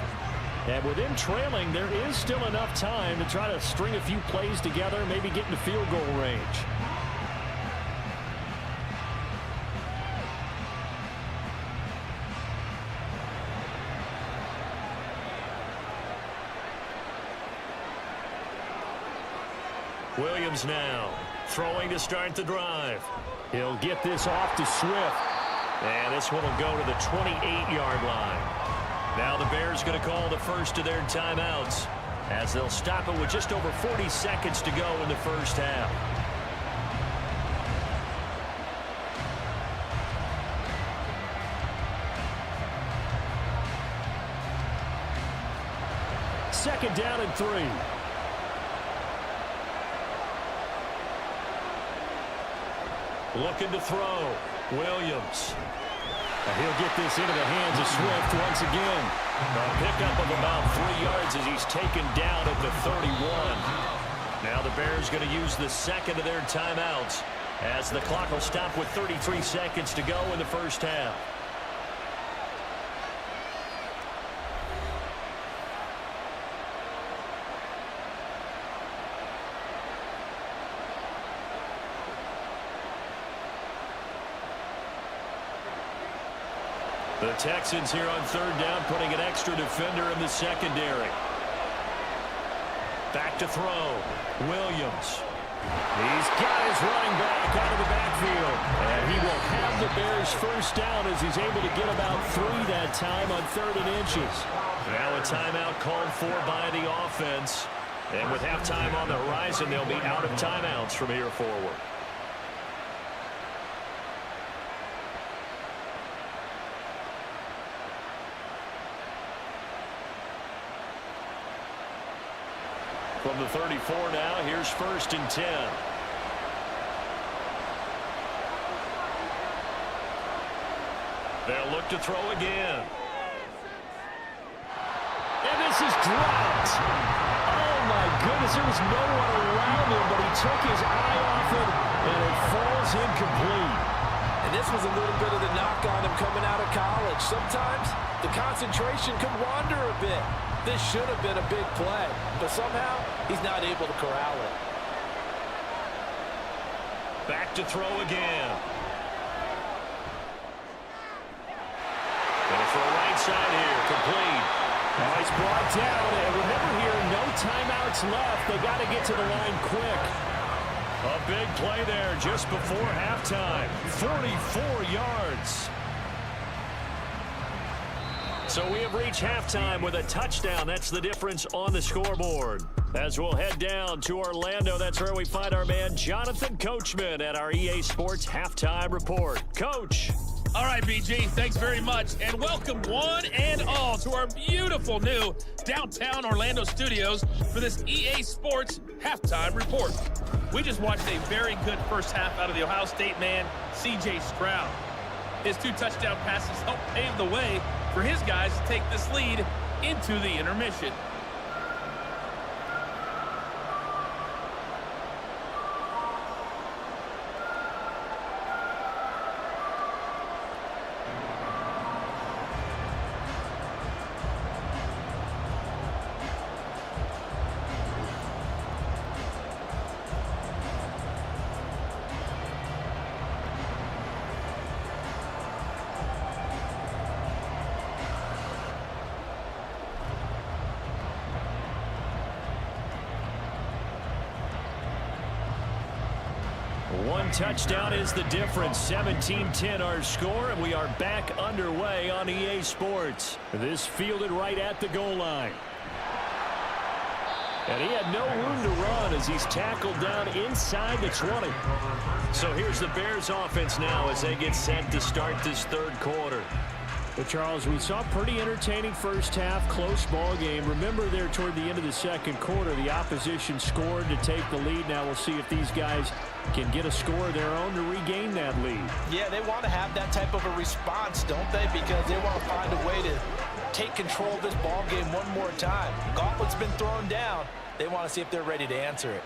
And with them trailing, there is still enough time to try to string a few plays together, maybe get into field goal range. Williams now throwing to start the drive. He'll get this off to Swift. And this one will go to the 28-yard line. Now the Bears going to call the first of their timeouts as they'll stop it with just over 40 seconds to go in the first half. Second down and 3. Looking to throw. Williams. And he'll get this into the hands of Swift once again. A pickup of about 3 yards as he's taken down at the 31. Now the Bears going to use the second of their timeouts as the clock will stop with 33 seconds to go in the first half. The Texans here on third down, putting an extra defender in the secondary. Back to throw. Williams. He's got his running back out of the backfield. And he will have the Bears first down as he's able to get about 3 that time on 3rd and inches. Now a timeout called for by the offense. And with halftime on the horizon, they'll be out of timeouts from here forward. From the 34 now, here's 1st and 10. They'll look to throw again. And this is dropped. Oh, my goodness. There was no one around him, but he took his eye off it, and it falls incomplete. And this was a little bit of the knock on him coming out of college. Sometimes the concentration can wander a bit. This should have been a big play, but somehow he's not able to corral it. Back to throw again. Going to throw right side here, complete. Oh, he's brought down, and remember here, no timeouts left. They got to get to the line quick. A big play there just before halftime. 44 yards. So we have reached halftime with a touchdown. That's the difference on the scoreboard. As we'll head down to Orlando, that's where we find our man Jonathan Coachman at our EA Sports Halftime Report. Coach. All right, BG, thanks very much. And welcome one and all to our beautiful new downtown Orlando studios for this EA Sports Halftime Report. We just watched a very good first half out of the Ohio State man, C.J. Stroud. His 2 touchdown passes helped pave the way for his guys to take this lead into the intermission. One touchdown is the difference. 17-10 our score, and we are back underway on EA Sports. This fielded right at the goal line. And he had no room to run as he's tackled down inside the 20. So here's the Bears offense now as they get set to start this third quarter. Well, Charles, we saw a pretty entertaining first half, close ball game. Remember there toward the end of the second quarter, the opposition scored to take the lead. Now we'll see if these guys can get a score of their own to regain that lead. Yeah, they want to have that type of a response, don't they? Because they want to find a way to take control of this ball game one more time. Gauntlet's been thrown down. They want to see if they're ready to answer it.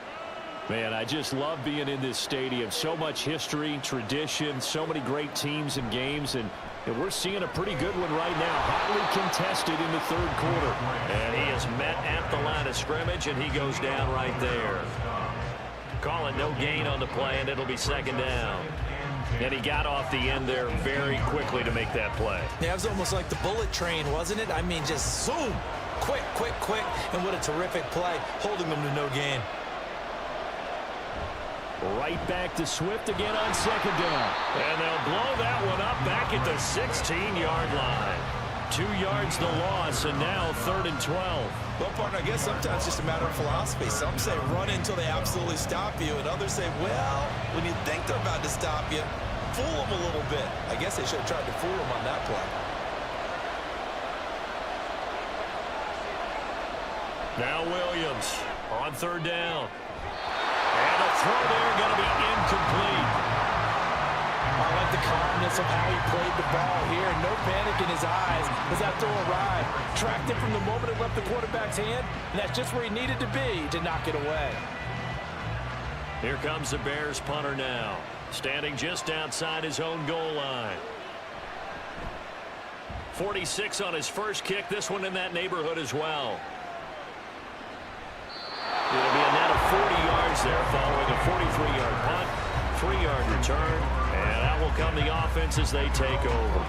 Man, I just love being in this stadium. So much history, tradition, so many great teams and games, and we're seeing a pretty good one right now. Hotly contested in the third quarter. And he is met at the line of scrimmage, and he goes down right there. Call it no gain on the play, and it'll be second down. And he got off the end there very quickly to make that play. Yeah, it was almost like the bullet train, wasn't it? I mean, just zoom. Quick, quick, quick. And what a terrific play, holding them to no gain. Right back to Swift again on second down. And they'll blow that one up back at the 16-yard line. 2 yards the loss, and now 3rd and 12. Well, partner, I guess sometimes it's just a matter of philosophy. Some say run until they absolutely stop you, and others say, well, when you think they're about to stop you, fool them a little bit. I guess they should have tried to fool them on that play. Now Williams on 3rd down. And a throw there going to be incomplete. I like the calmness of how he played the ball here. No panic in his eyes as that throw arrived. Tracked it from the moment it left the quarterback's hand, and that's just where he needed to be to knock it away. Here comes the Bears punter now, standing just outside his own goal line. 46 on his first kick. This one in that neighborhood as well. It'll be a net of 40 yards there following a 43-yard punt, 3-yard return, and out will come the offense as they take over.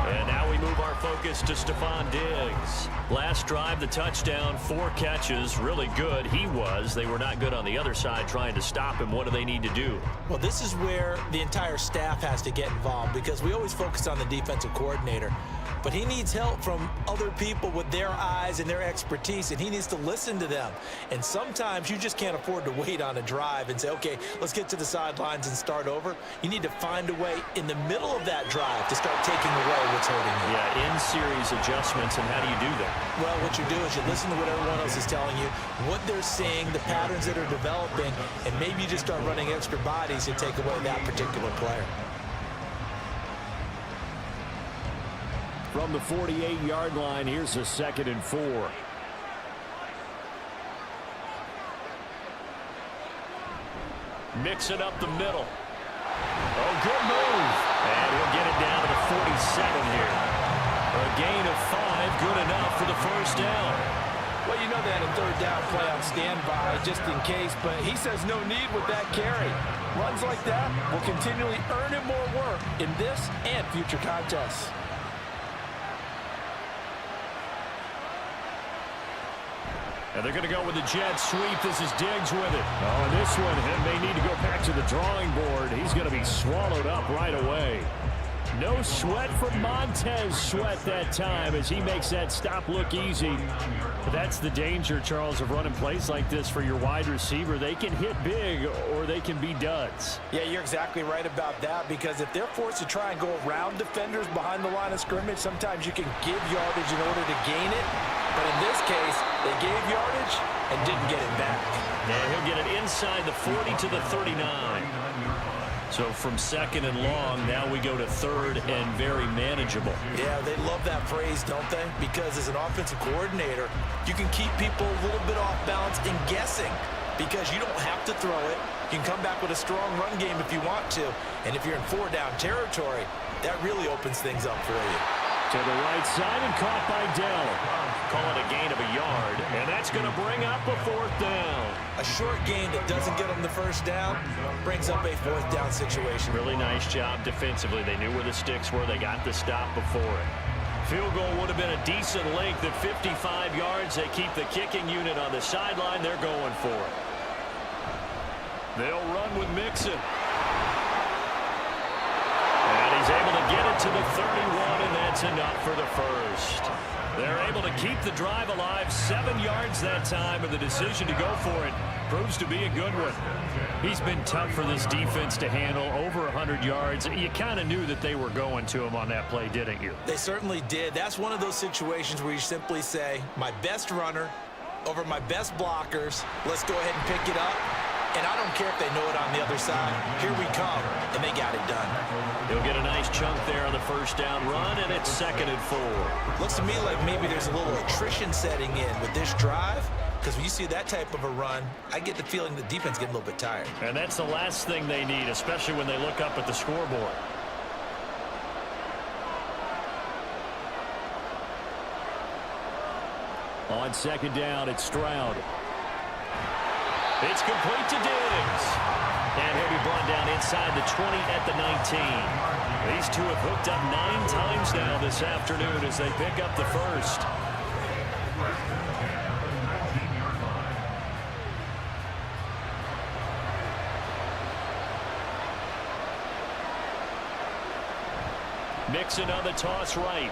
And now we move our focus to Stephon Diggs. Last drive, the touchdown, 4 catches, really good. He was. They were not good on the other side trying to stop him. What do they need to do? Well, this is where the entire staff has to get involved because we always focus on the defensive coordinator. But he needs help from other people with their eyes and their expertise, and he needs to listen to them. And sometimes you just can't afford to wait on a drive and say, okay, let's get to the sidelines and start over. You need to find a way in the middle of that drive to start taking away what's hurting you. Yeah, in-series adjustments, and how do you do that? Well, what you do is you listen to what everyone else is telling you, what they're seeing, the patterns that are developing, and maybe you just start running extra bodies to take away that particular player. From the 48-yard line, here's a 2nd and 4. Mix it up the middle. Oh, good move. And he'll get it down to the 47 here. A gain of 5, good enough for the first down. Well, you know they had a 3rd down play on standby just in case, but he says no need with that carry. Runs like that will continually earn him more work in this and future contests. And they're going to go with the jet sweep. This is Diggs with it. Oh, and this one, and they need to go back to the drawing board. He's going to be swallowed up right away. No sweat from Montez Sweat that time as he makes that stop look easy. But that's the danger, Charles, of running plays like this for your wide receiver. They can hit big or they can be duds. Yeah, you're exactly right about that, because if they're forced to try and go around defenders behind the line of scrimmage, sometimes you can give yardage in order to gain it. But in this case, they gave yardage and didn't get it back. And he'll get it inside the 40 to the 39. So from second and long, now we go to third and very manageable. Yeah, they love that phrase, don't they? Because as an offensive coordinator, you can keep people a little bit off balance and guessing, because you don't have to throw it. You can come back with a strong run game if you want to. And if you're in 4-down territory, that really opens things up for you. To the right side and caught by Dell. Call it a gain of a yard, and that's going to bring up a 4th down. A short gain that doesn't get them the first down brings up a 4th down situation. Really nice job defensively. They knew where the sticks were. They got the stop before it. Field goal would have been a decent length at 55 yards. They keep the kicking unit on the sideline. They're going for it. They'll run with Mixon. And he's able to get it to the 31, and that's enough for the first. They're able to keep the drive alive, 7 yards that time, and the decision to go for it proves to be a good one. He's been tough for this defense to handle, over 100 yards. You kind of knew that they were going to him on that play, didn't you? They certainly did. That's one of those situations where you simply say, my best runner over my best blockers, let's go ahead and pick it up. And I don't care if they know it on the other side. Here we come, and they got it done. He'll get a nice chunk there on the first down run, and it's 2nd and 4. Looks to me like maybe there's a little attrition setting in with this drive, because when you see that type of a run, I get the feeling the defense getting a little bit tired. And that's the last thing they need, especially when they look up at the scoreboard. On 2nd down, it's Stroud. It's complete to Diggs. And he'll be brought down inside the 20 at the 19. These two have hooked up 9 times now this afternoon as they pick up the first. Mixon on the toss right.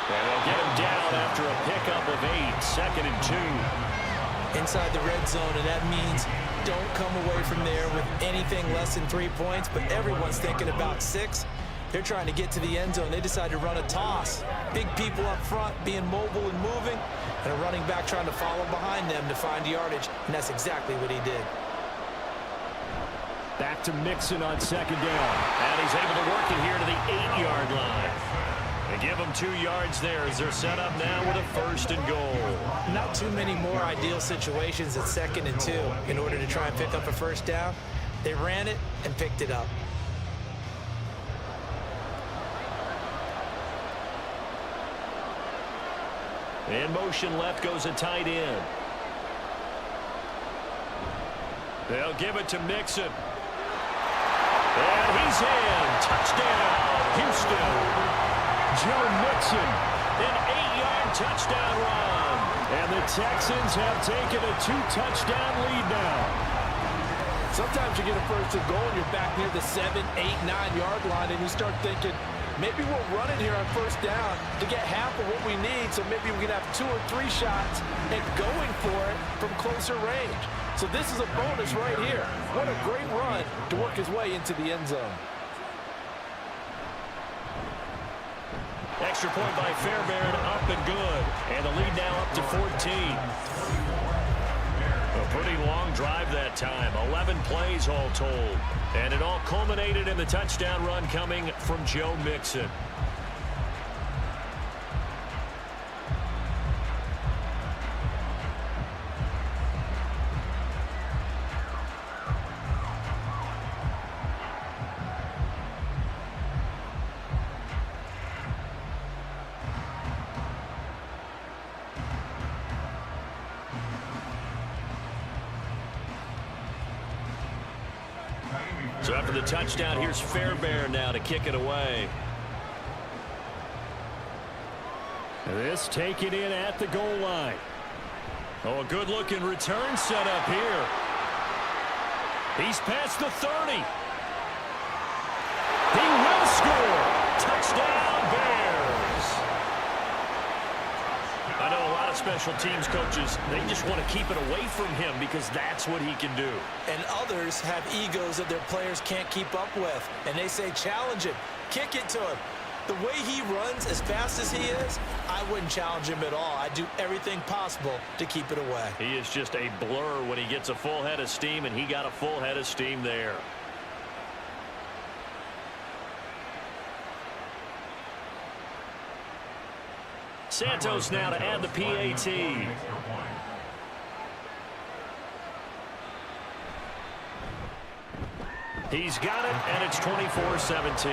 And they'll get him down after a pickup of 8. 2nd and 2. Inside the red zone, and that means don't come away from there with anything less than 3 points, but everyone's thinking about 6. They're trying to get to the end zone. They decide to run a toss. Big people up front being mobile and moving, and a running back trying to follow behind them to find yardage, and that's exactly what he did. Back to Mixon on 2nd down. And he's able to work it here to the 8-yard line. They give them 2 yards there as they're set up now with a 1st and goal. Not too many more ideal situations at 2nd and 2 in order to try and pick up a 1st down. They ran it and picked it up. In motion left goes a tight end. They'll give it to Mixon. And he's in. Touchdown, Houston. Joe Mixon, an 8-yard touchdown run. And the Texans have taken a 2-touchdown lead now. Sometimes you get a 1st and goal and you're back near the 7, 8, 9-yard line, and you start thinking, maybe we'll run it here on 1st down to get half of what we need, so maybe we can have 2 or 3 shots and going for it from closer range. So this is a bonus right here. What a great run to work his way into the end zone. Extra point by Fairbairn, up and good. And the lead now up to 14. A pretty long drive that time. 11 plays all told. And it all culminated in the touchdown run coming from Joe Mixon. So after the touchdown, here's Fairbairn now to kick it away. This taken in at the goal line. Oh, a good-looking return set up here. He's past the 30. He will special teams coaches, they just want to keep it away from him because that's what he can do. And others have egos that their players can't keep up with. And they say, challenge him, kick it to him. The way he runs as fast as he is, I wouldn't challenge him at all. I'd do everything possible to keep it away. He is just a blur when he gets a full head of steam, and he got a full head of steam there. Santos now to add the PAT. He's got it, and it's 24-17.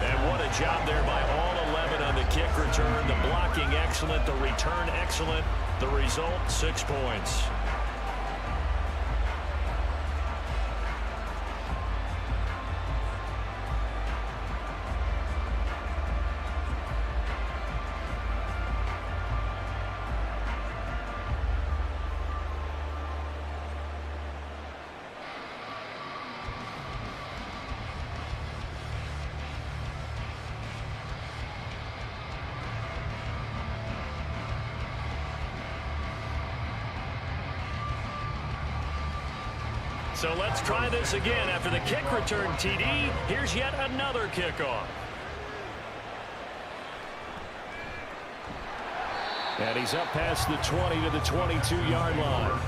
And what a job there by all 11 on the kick return. The blocking excellent, the return excellent. The result, 6 points. So let's try this again. After the kick return TD, here's yet another kickoff. And he's up past the 20 to the 22-yard line.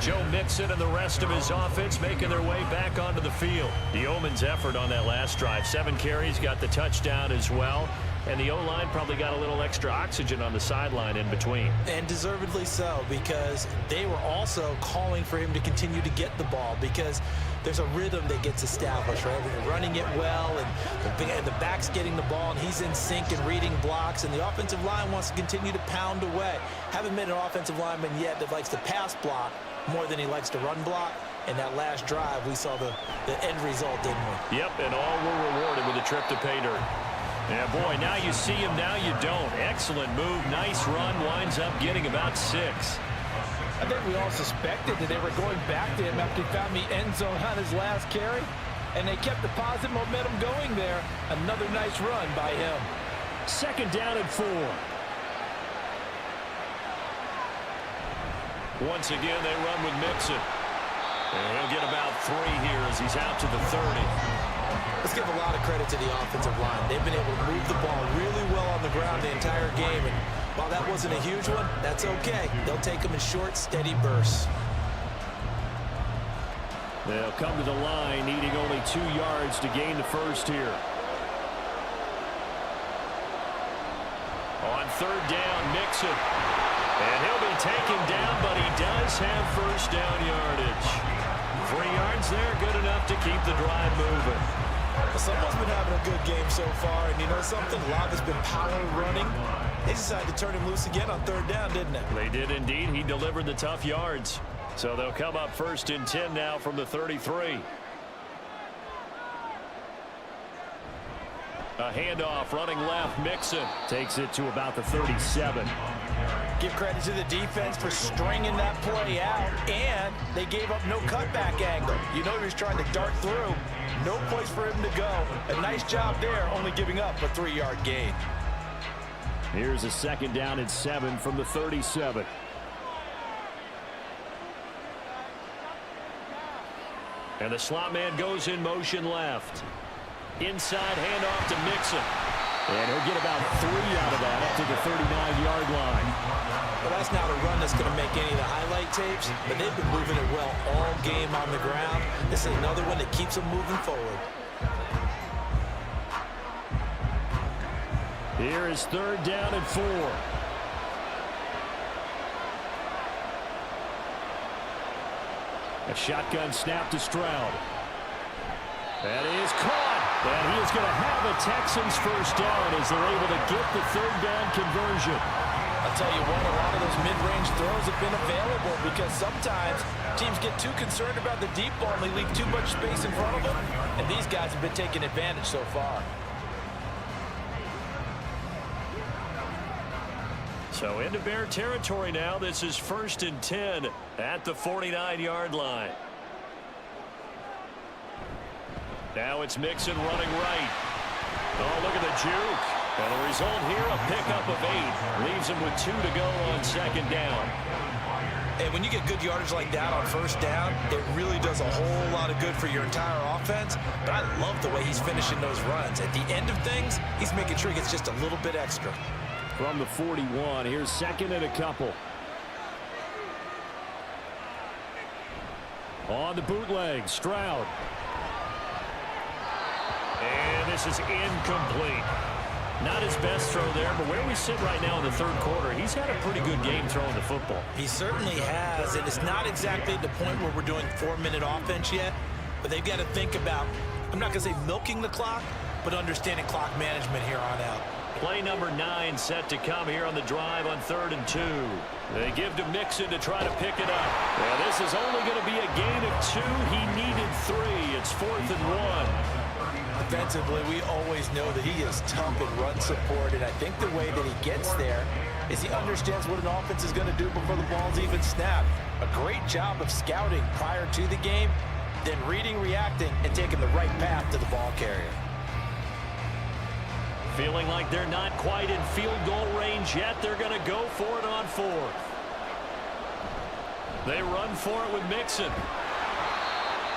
Joe Mixon and the rest of his offense making their way back onto the field. The Yeoman's effort on that last drive. 7 carries, got the touchdown as well. And the O-line probably got a little extra oxygen on the sideline in between. And deservedly so, because they were also calling for him to continue to get the ball, because there's a rhythm that gets established, right? When you're running it well, and the back's getting the ball, and he's in sync and reading blocks, and the offensive line wants to continue to pound away. Haven't met an offensive lineman yet that likes to pass block more than he likes to run block. In that last drive, we saw the end result, didn't we? Yep, and all were rewarded with a trip to pay dirt. Yeah, boy, now you see him, now you don't. Excellent move, nice run, winds up getting about 6. I think we all suspected that they were going back to him after he found the end zone on his last carry, and they kept the positive momentum going there. Another nice run by him. 2nd down and 4. Once again, they run with Mixon. And he'll get about 3 here as he's out to the 30. Let's give a lot of credit to the offensive line. They've been able to move the ball really well on the ground the entire game. And while that wasn't a huge one, that's okay. They'll take them in short, steady bursts. They'll come to the line, needing only 2 yards to gain the first here. On 3rd down, Mixon. And he'll be taken down, but he does have first down yardage. 3 yards there, good enough to keep the drive moving. Someone's been having a good game so far, and you know something? Love has been power running. They decided to turn him loose again on 3rd down, didn't they? They did indeed. He delivered the tough yards. So they'll come up 1st and 10 now from the 33. A handoff, running left, Mixon. Takes it to about the 37. Give credit to the defense for stringing that play out, and they gave up no cutback angle. You know he was trying to dart through. No place for him to go. A nice job there, only giving up a 3-yard gain. Here's a 2nd down and 7 from the 37. And the slot man goes in motion left. Inside handoff to Mixon. And he'll get about 3 out of that up to the 39-yard line. Well, that's not a run that's going to make any of the highlight tapes, but they've been moving it well all game on the ground. This is another one that keeps them moving forward. Here is 3rd down and 4. A shotgun snap to Stroud. That is caught. And he is going to have a Texans first down as they're able to get the 3rd down conversion. I'll tell you what, a lot of those mid-range throws have been available because sometimes teams get too concerned about the deep ball and they leave too much space in front of them. And these guys have been taking advantage so far. So into Bear territory now. This is 1st and 10 at the 49-yard line. Now it's Mixon running right. Oh, look at the juke. And the result here, a pickup of 8. Leaves him with 2 to go on second down. And when you get good yardage like that on first down, it really does a whole lot of good for your entire offense. But I love the way he's finishing those runs. At the end of things, he's making sure he gets just a little bit extra. From the 41, here's second and a couple. On the bootleg, Stroud. And this is incomplete. Not his best throw there, but where we sit right now in the third quarter, he's had a pretty good game throwing the football. He certainly has, and it's not exactly at the point where we're doing 4-minute offense yet, but they've got to think about, I'm not going to say milking the clock, but understanding clock management here on out. Play number 9 set to come here on the drive on 3rd and 2. They give to Mixon to try to pick it up. Now this is only going to be a gain of 2. He needed 3. It's 4th and 1. Defensively, we always know that he is tough in run support, and I think the way that he gets there is he understands what an offense is going to do before the ball's even snapped. A great job of scouting prior to the game, then reading, reacting, and taking the right path to the ball carrier. Feeling like they're not quite in field goal range yet. They're going to go for it on 4th. They run for it with Mixon.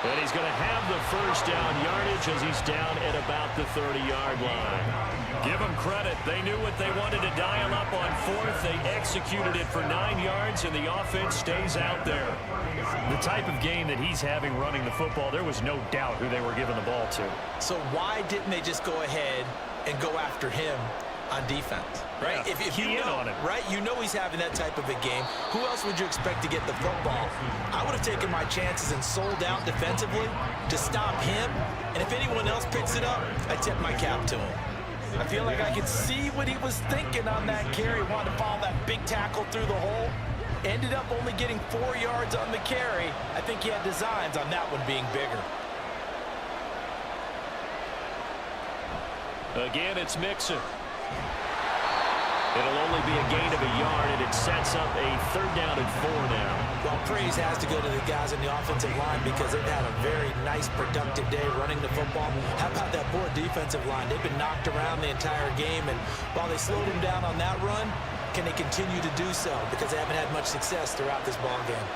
And he's going to have the first down yardage as he's down at about the 30-yard line. Give them credit. They knew what they wanted to dial up on 4th. They executed it for 9 yards, and the offense stays out there. The type of game that he's having running the football, there was no doubt who they were giving the ball to. So why didn't they just go ahead and go after him on defense, right? Yeah, if you know, on him. Right? You know he's having that type of a game. Who else would you expect to get the football? I would have taken my chances and sold out defensively to stop him, and if anyone else picks it up, I tip my cap to him. I feel like I could see what he was thinking on that carry. Wanted to follow that big tackle through the hole. Ended up only getting 4 yards on the carry. I think he had designs on that one being bigger. Again, it's Mixon. It'll only be a gain of a yard, and it sets up a 3rd down and 4 now. Well, praise has to go to the guys in the offensive line because they've had a very nice, productive day running the football. How about that poor defensive line? They've been knocked around the entire game, and while they slowed them down on that run, can they continue to do so? Because they haven't had much success throughout this ball game.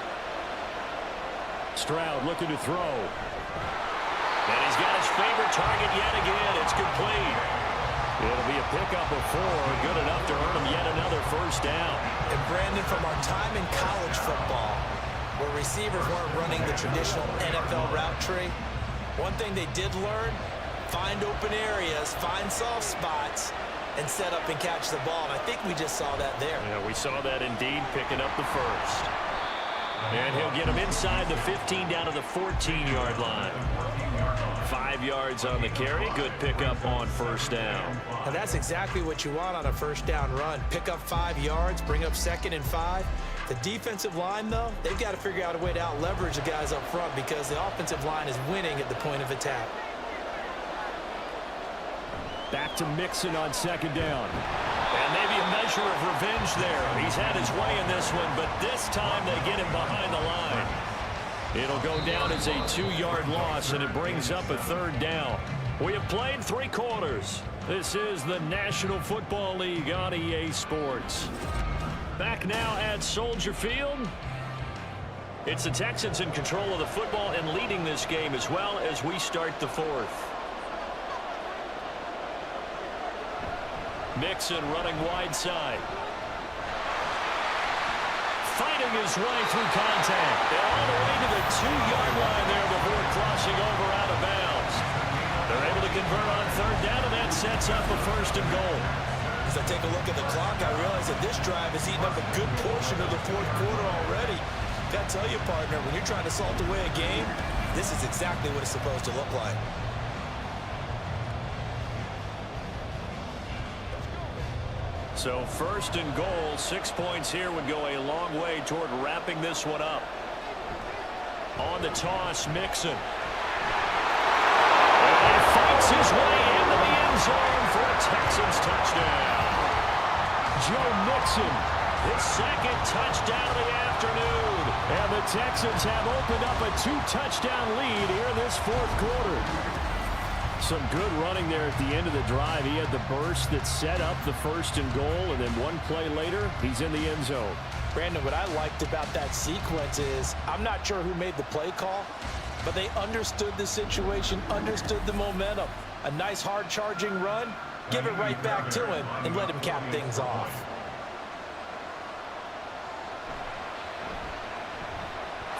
Stroud looking to throw. And he's got his favorite target yet again. It's complete. It'll be a pickup of 4, good enough to earn him yet another first down. And Brandon, from our time in college football, where receivers weren't running the traditional NFL route tree, one thing they did learn, find open areas, find soft spots, and set up and catch the ball. And I think we just saw that there. Yeah, we saw that indeed, picking up the first. And he'll get him inside the 15 down to the 14-yard line. 5 yards on the carry. Good pickup on first down. And that's exactly what you want on a first down run. Pick up 5 yards, bring up 2nd and 5. The defensive line, though, they've got to figure out a way to out-leverage the guys up front because the offensive line is winning at the point of attack. Back to Mixon on 2nd down. And maybe a measure of revenge there. He's had his way in this one, but this time they get him behind the line. It'll go down as a 2-yard loss, and it brings up a 3rd down. We have played 3 quarters. This is the National Football League on EA Sports. Back now at Soldier Field. It's the Texans in control of the football and leading this game as well as we start the 4th. Mixon running wide side. Fighting his way through contact. They're all the way to the 2-yard line there before crossing over out of bounds. They're able to convert on 3rd down, and that sets up a 1st and goal. As I take a look at the clock, I realize that this drive has eaten up a good portion of the 4th quarter already. Got to tell you, partner, when you're trying to salt away a game, this is exactly what it's supposed to look like. So 1st and goal, 6 points here would go a long way toward wrapping this one up. On the toss, Mixon. And he fights his way into the end zone for a Texans touchdown. Joe Mixon, his 2nd touchdown of the afternoon. And the Texans have opened up a 2-touchdown lead here in this 4th quarter. Some good running there at the end of the drive. He had the burst that set up the 1st and goal, and then one play later, he's in the end zone. Brandon, what I liked about that sequence is I'm not sure who made the play call, but they understood the situation, understood the momentum. A nice hard-charging run, give it right back to him, and let him cap things off.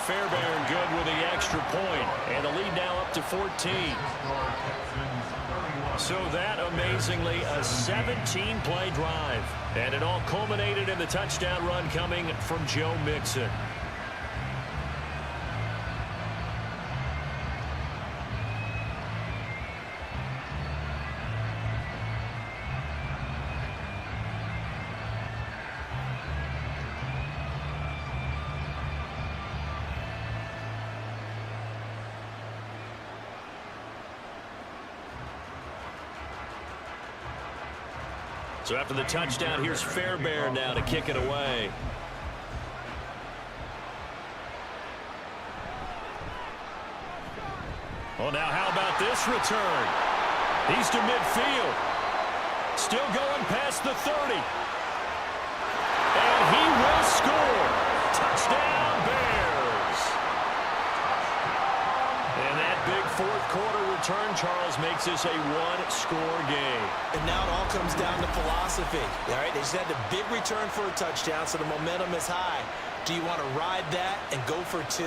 Fairbairn good with the extra point, and the lead now up to 14. So that, amazingly, a 17-play drive. And it all culminated in the touchdown run coming from Joe Mixon. So after the touchdown, here's Fairbairn now to kick it away. Well, now how about this return? He's to midfield. Still going past the 30. And he will score. Touchdown, Bears. And that big fourth quarter return, Charles, makes this a one-score game. And now it all comes down to philosophy. All right, they just had a big return for a touchdown, so the momentum is high. Do you want to ride that and go for 2?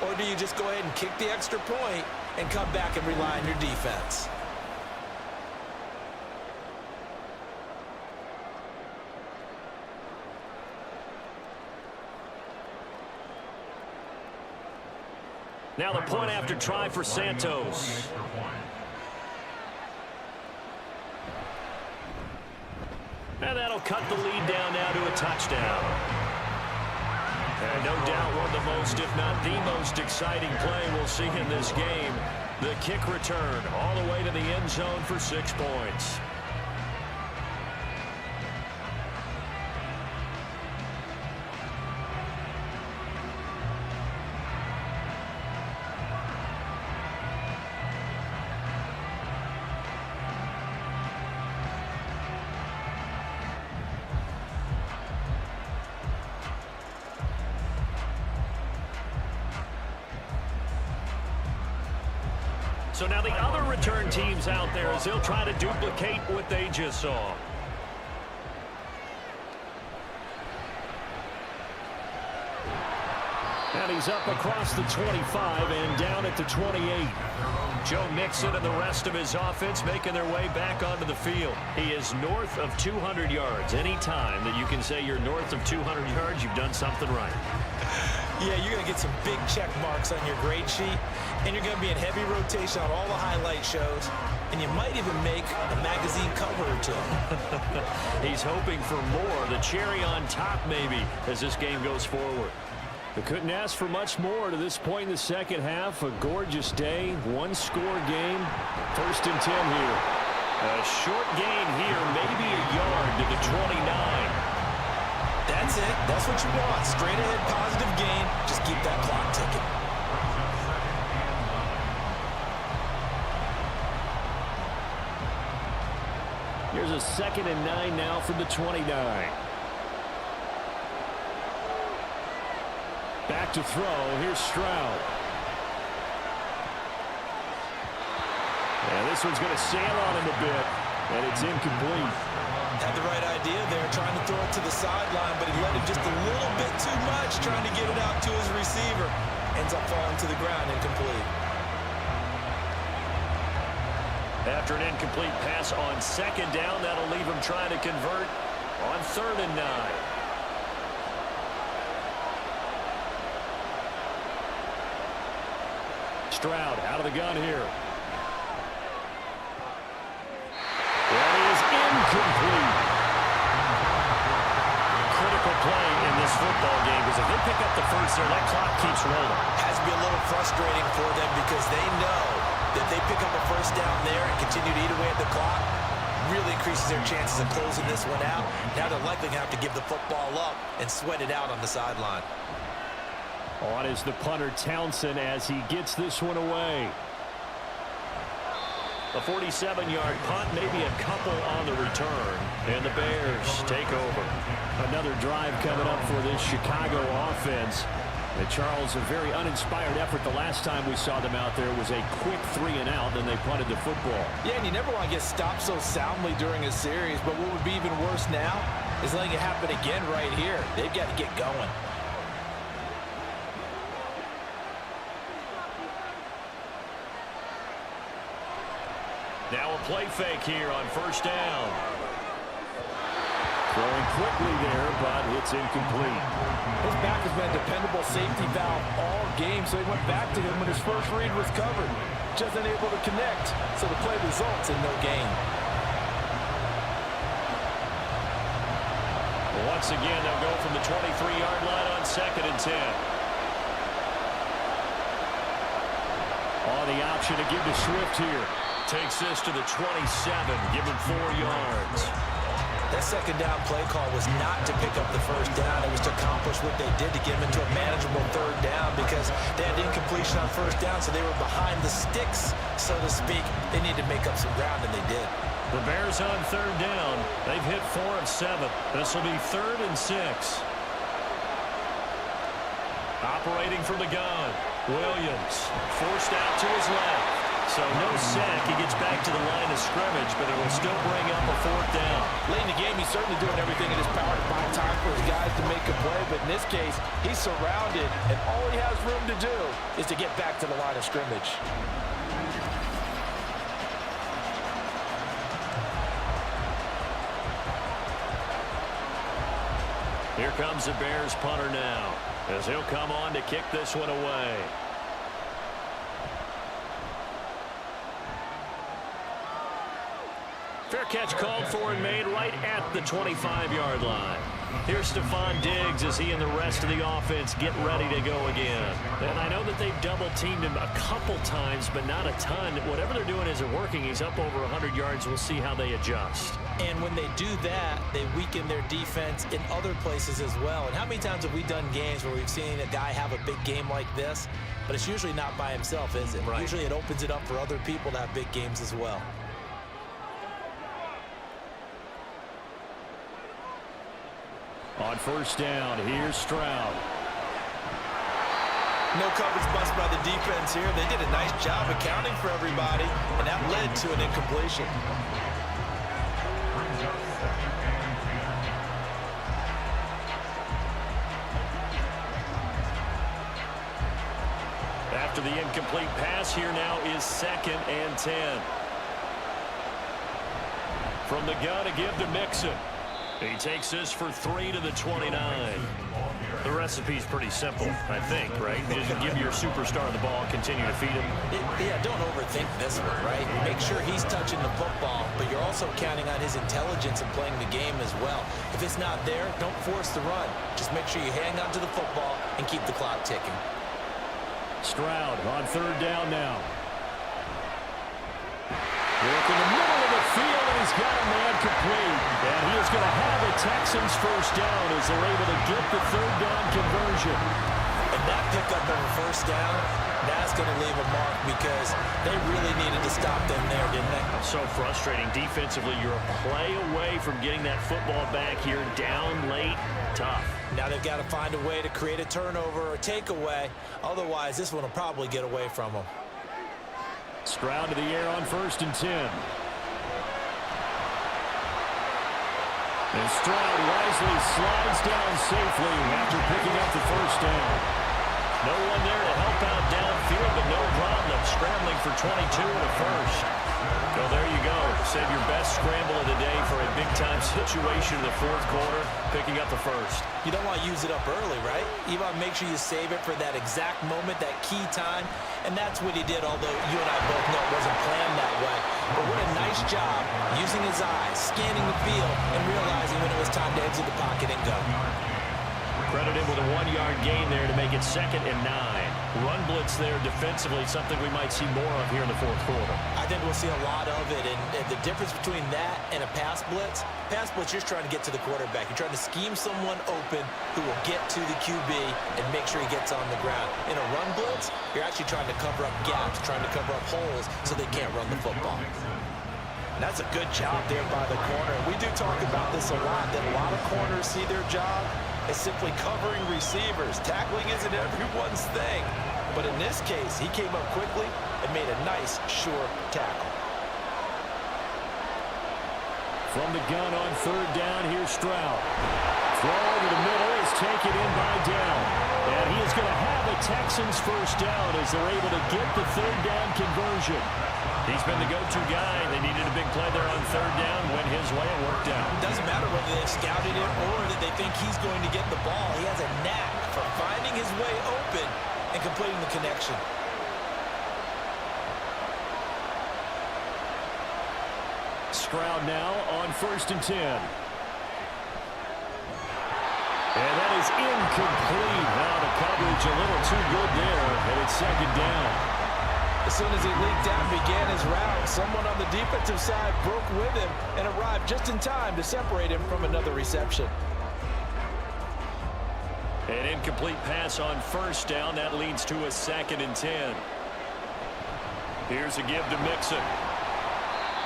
Or do you just go ahead and kick the extra point and come back and rely on your defense? Now the point after try for Santos. And that'll cut the lead down now to a touchdown. And no doubt one of the most, if not the most exciting play we'll see in this game. The kick return all the way to the end zone for 6 points. So now the other return teams out there as they'll try to duplicate what they just saw. And he's up across the 25 and down at the 28. Joe Mixon and the rest of his offense making their way back onto the field. He is north of 200 yards. Any time that you can say you're north of 200 yards, you've done something right. Yeah, you're going to get some big check marks on your grade sheet, and you're going to be in heavy rotation on all the highlight shows, and you might even make a magazine cover or two. He's hoping for more, the cherry on top maybe, as this game goes forward. They couldn't ask for much more to this point in the second half. A gorgeous day, one-score game, 1st and 10 here. A short gain here, maybe a yard to the 29. That's it. That's what you want. Straight ahead, positive gain. Just keep that clock ticking. Here's a 2nd and 9 now from the 29. Back to throw. Here's Stroud. And this one's going to sail on him a bit, and it's incomplete. Had the right idea there, trying to throw it to the sideline, but he let him just a little bit too much, trying to get it out to his receiver. Ends up falling to the ground, incomplete. After an incomplete pass on 2nd down, that'll leave him trying to convert on 3rd and 9. Stroud out of the gun here. That is incomplete. Critical play in this football game, because if they pick up the first there, that clock keeps rolling. Has to be a little frustrating for them because they know that they pick up a first down there and continue to eat away at the clock, really increases their chances of closing this one out. Now they're likely going to have to give the football up and sweat it out on the sideline. On is the punter Townsend as he gets this one away. A 47-yard punt, maybe a couple on the return. And the Bears take over. Another drive coming up for this Chicago offense. And Charles, a very uninspired effort. The last time we saw them out there was a quick 3-and-out, then they punted the football. Yeah, and you never want to get stopped so soundly during a series, but what would be even worse now is letting it happen again right here. They've got to get going. Now a play fake here on first down. Throwing quickly there, but it's incomplete. His back has been a dependable safety valve all game, so he went back to him when his first read was covered. Just unable to connect, so the play results in no gain. Once again, they'll go from the 23-yard line on 2nd and 10. The option to give to Swift here. Takes this to the 27, give him 4 yards. That second down play call was not to pick up the first down. It was to accomplish what they did to get them into a manageable 3rd down because they had incompletion on first down, so they were behind the sticks, so to speak. They needed to make up some ground, and they did. The Bears on 3rd down. They've hit 4 of 7. This will be 3rd and 6. Operating from the gun. Williams forced out to his left. So no sack. He gets back to the line of scrimmage, but it will still bring up a 4th down. Late in the game, he's certainly doing everything in his power to find time for his guys to make a play. But in this case, he's surrounded, and all he has room to do is to get back to the line of scrimmage. Here comes the Bears punter now, as he'll come on to kick this one away. Fair catch called for and made right at the 25-yard line. Here's Stephon Diggs as he and the rest of the offense get ready to go again. And I know that they've double-teamed him a couple times, but not a ton. Whatever they're doing isn't working. He's up over 100 yards. We'll see how they adjust. And when they do that, they weaken their defense in other places as well. And how many times have we done games where we've seen a guy have a big game like this? But it's usually not by himself, is it? Right. Usually it opens it up for other people to have big games as well. On first down, here's Stroud. No coverage bust by the defense here. They did a nice job accounting for everybody, and that led to an incompletion. After the incomplete pass, here now is 2nd and 10. From the gun to give to Mixon. He takes this for 3 to the 29. The recipe's pretty simple, I think, right? Just give your superstar the ball, continue to feed him. Yeah, don't overthink this one, right? Make sure he's touching the football, but you're also counting on his intelligence and playing the game as well. If it's not there, don't force the run. Just make sure you hang on to the football and keep the clock ticking. Stroud on 3rd down now. Work in the middle of the field, and he's got a man complete. And he is going to have the Texans first down as they're able to get the 3rd down conversion. And that pickup of a first down, that's going to leave a mark because they really needed to stop them there, didn't they? So frustrating. Defensively, you're a play away from getting that football back here, down late, tough. Now they've got to find a way to create a turnover or takeaway. Otherwise, this one will probably get away from them. Stroud to the air on 1st and 10. And Stroud wisely slides down safely after picking up the first down. No one there to help out downfield, but no problem. Scrambling for 22 and a first. So there you go. Save your best scramble of the day for a big-time situation in the 4th quarter, picking up the first. You don't want to use it up early, right? You want to make sure you save it for that exact moment, that key time. And that's what he did, although you and I both know it wasn't planned that way. But what a nice job using his eyes, scanning the field, and realizing when it was time to exit the pocket and go. Credited with a 1-yard gain there to make it 2nd and 9. run blitz there defensively, something we might see more of here in the fourth quarter. I think we'll see a lot of it, and the difference between that and a pass blitz, you're just trying to get to the quarterback. You're trying to scheme someone open who will get to the QB and make sure he gets on the ground. In a run blitz, you're actually trying to cover up gaps, trying to cover up holes so they can't run the football. And that's a good job there by the corner. We do talk about this a lot, that a lot of corners see their job as simply covering receivers. Tackling isn't everyone's thing. But in this case, he came up quickly and made a nice, sure tackle. From the gun on third down, here's Stroud. Throw over the middle is taken in by Dell. And he is going to have a Texans first down as they're able to get the third down conversion. He's been the go-to guy. They needed a big play there on third down. Went his way and worked out. Doesn't matter whether they've scouted it or that they think he's going to get the ball. He has a knack for finding his way open and completing the connection. Stroud now on 1st and 10. And that is incomplete. Now the coverage a little too good there, and it's second down. As soon as he leaked out and began his route, someone on the defensive side broke with him and arrived just in time to separate him from another reception. An incomplete pass on 1st down. That leads to a 2nd and 10. Here's a give to Mixon.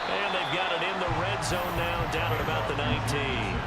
And they've got it in the red zone now, down at about the 19.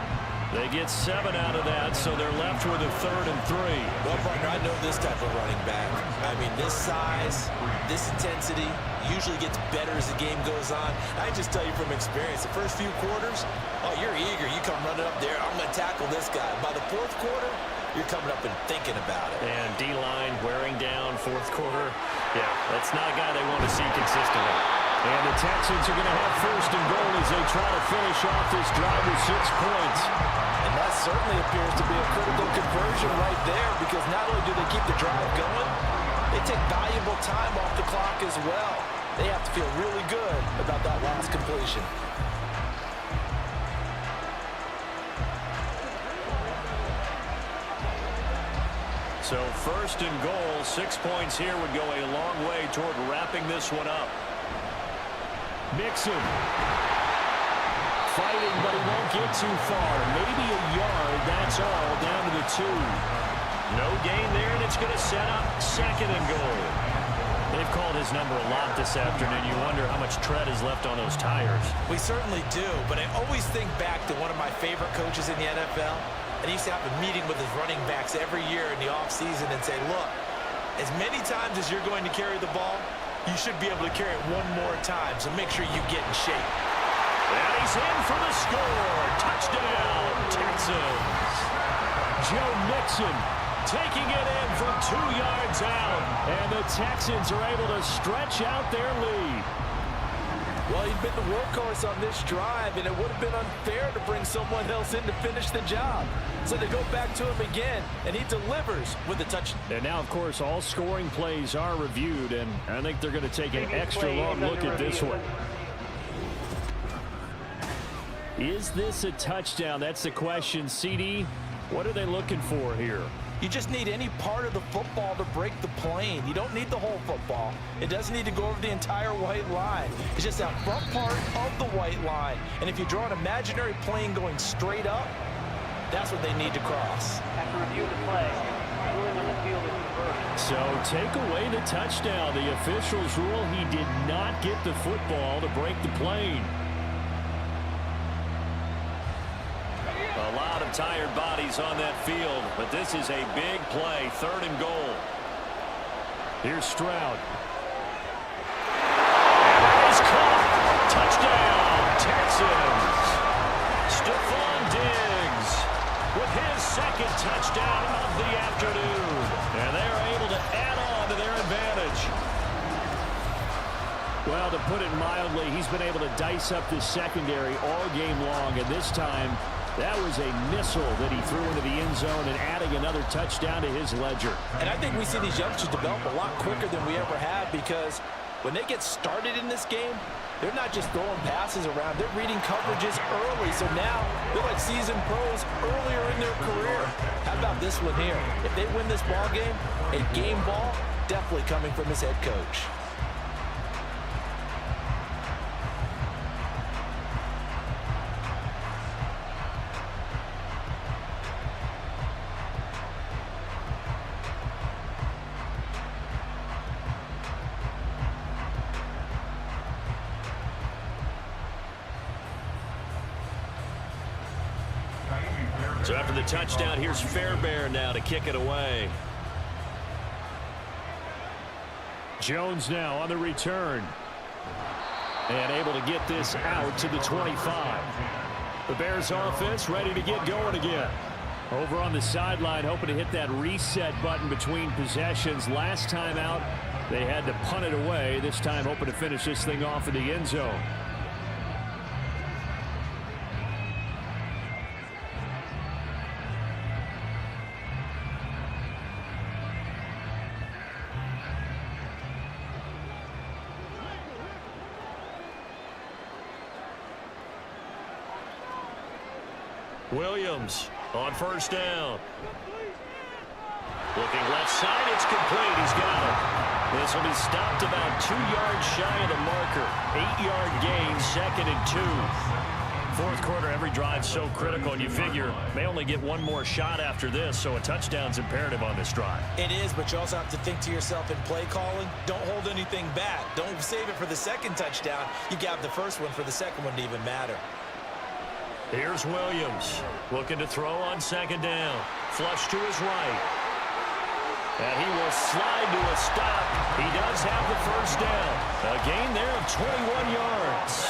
They get 7 out of that, so they're left with a 3rd and 3. Well, partner, I know this type of running back. I mean, this size, this intensity usually gets better as the game goes on. I just tell you from experience, the first few quarters, oh, you're eager. You come running up there, I'm going to tackle this guy. By the 4th quarter, you're coming up and thinking about it. And D-line wearing down 4th quarter. Yeah, that's not a guy they want to see consistently. And the Texans are going to have 1st and goal as they try to finish off this drive with 6 points. And that certainly appears to be a critical conversion right there, because not only do they keep the drive going, they take valuable time off the clock as well. They have to feel really good about that last completion. So 1st and goal, 6 points here would go a long way toward wrapping this one up. Mixon fighting, but he won't get too far. Maybe a yard, that's all, down to the 2. No gain there, and it's going to set up 2nd and goal. They've called his number a lot this afternoon. You wonder how much tread is left on those tires. We certainly do, but I always think back to one of my favorite coaches in the NFL, and he used to have a meeting with his running backs every year in the offseason and say, look, as many times as you're going to carry the ball, you should be able to carry it one more time, so make sure you get in shape. And he's in for the score. Touchdown, Texans. Joe Mixon taking it in from 2 yards out. And the Texans are able to stretch out their lead. Well, he'd been the workhorse on this drive, and it would have been unfair to bring someone else in to finish the job. So they go back to him again, and he delivers with a touchdown. And now, of course, all scoring plays are reviewed, and I think they're going to take an extra long look at this one. Is this a touchdown? That's the question. CD, what are they looking for here? You just need any part of the football to break the plane. You don't need the whole football. It doesn't need to go over the entire white line. It's just that front part of the white line. And if you draw an imaginary plane going straight up, that's what they need to cross. After review of the play, ruling on the field is reversed. So take away the touchdown. The officials rule he did not get the football to break the plane. A lot of tired bodies on that field, but this is a big play, 3rd and goal. Here's Stroud. And that is caught. Touchdown, Texans. Stephon Diggs with his 2nd touchdown of the afternoon. And they're able to add on to their advantage. Well, to put it mildly, he's been able to dice up this secondary all game long, and this time that was a missile that he threw into the end zone and adding another touchdown to his ledger. And I think we see these youngsters develop a lot quicker than we ever had, because when they get started in this game, they're not just throwing passes around. They're reading coverages early. So now they're like seasoned pros earlier in their career. How about this one here? If they win this ball game, a game ball, definitely coming from his head coach. So after the touchdown, here's Fairbairn now to kick it away. Jones now on the return. And able to get this out to the 25. The Bears offense ready to get going again. Over on the sideline, hoping to hit that reset button between possessions. Last time out, they had to punt it away. This time hoping to finish this thing off in the end zone. Williams on first down. Looking left side, it's complete. He's got it. This will be stopped about 2 yards shy of the marker. 8-yard gain, 2nd and 2. Fourth quarter, every drive so critical, and you figure may only get one more shot after this, so a touchdown's imperative on this drive. It is, but you also have to think to yourself in play calling, don't hold anything back. Don't save it for the second touchdown. You got the first one for the second one to even matter. Here's Williams looking to throw on second down. Flush to his right. And he will slide to a stop. He does have the first down. A gain there of 21 yards.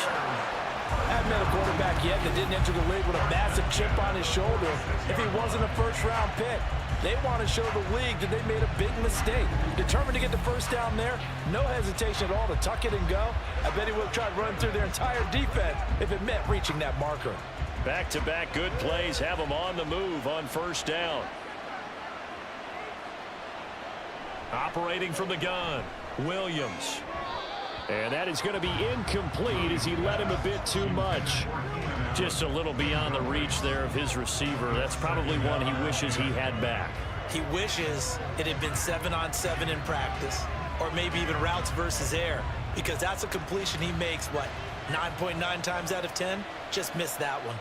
I haven't met a quarterback yet that didn't enter the league with a massive chip on his shoulder if he wasn't a first-round pick. They want to show the league that they made a big mistake. Determined to get the first down there, no hesitation at all to tuck it and go. I bet he would have tried running through their entire defense if it meant reaching that marker. Back-to-back good plays have him on the move on first down. Operating from the gun, Williams. And that is going to be incomplete as he led him a bit too much. Just a little beyond the reach there of his receiver. That's probably one he wishes he had back. He wishes it had been 7-on-7 in practice, or maybe even routes versus air, because that's a completion he makes, what, 9.9 times out of 10? Just missed that one.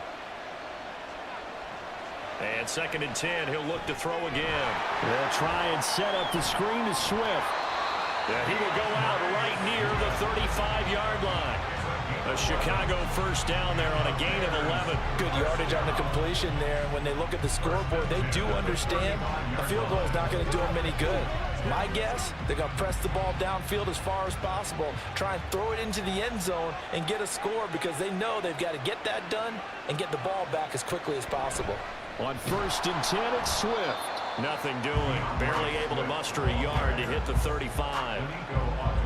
And 2nd and 10, he'll look to throw again. They'll try and set up the screen to Swift. And he will go out right near the 35-yard line. A Chicago first down there on a gain of 11. Good yardage on the completion there. And when they look at the scoreboard, they do understand a field goal is not going to do them any good. My guess, they're going to press the ball downfield as far as possible, try and throw it into the end zone and get a score because they know they've got to get that done and get the ball back as quickly as possible. On 1st and 10, it's Swift. Nothing doing. Barely able to muster a yard to hit the 35.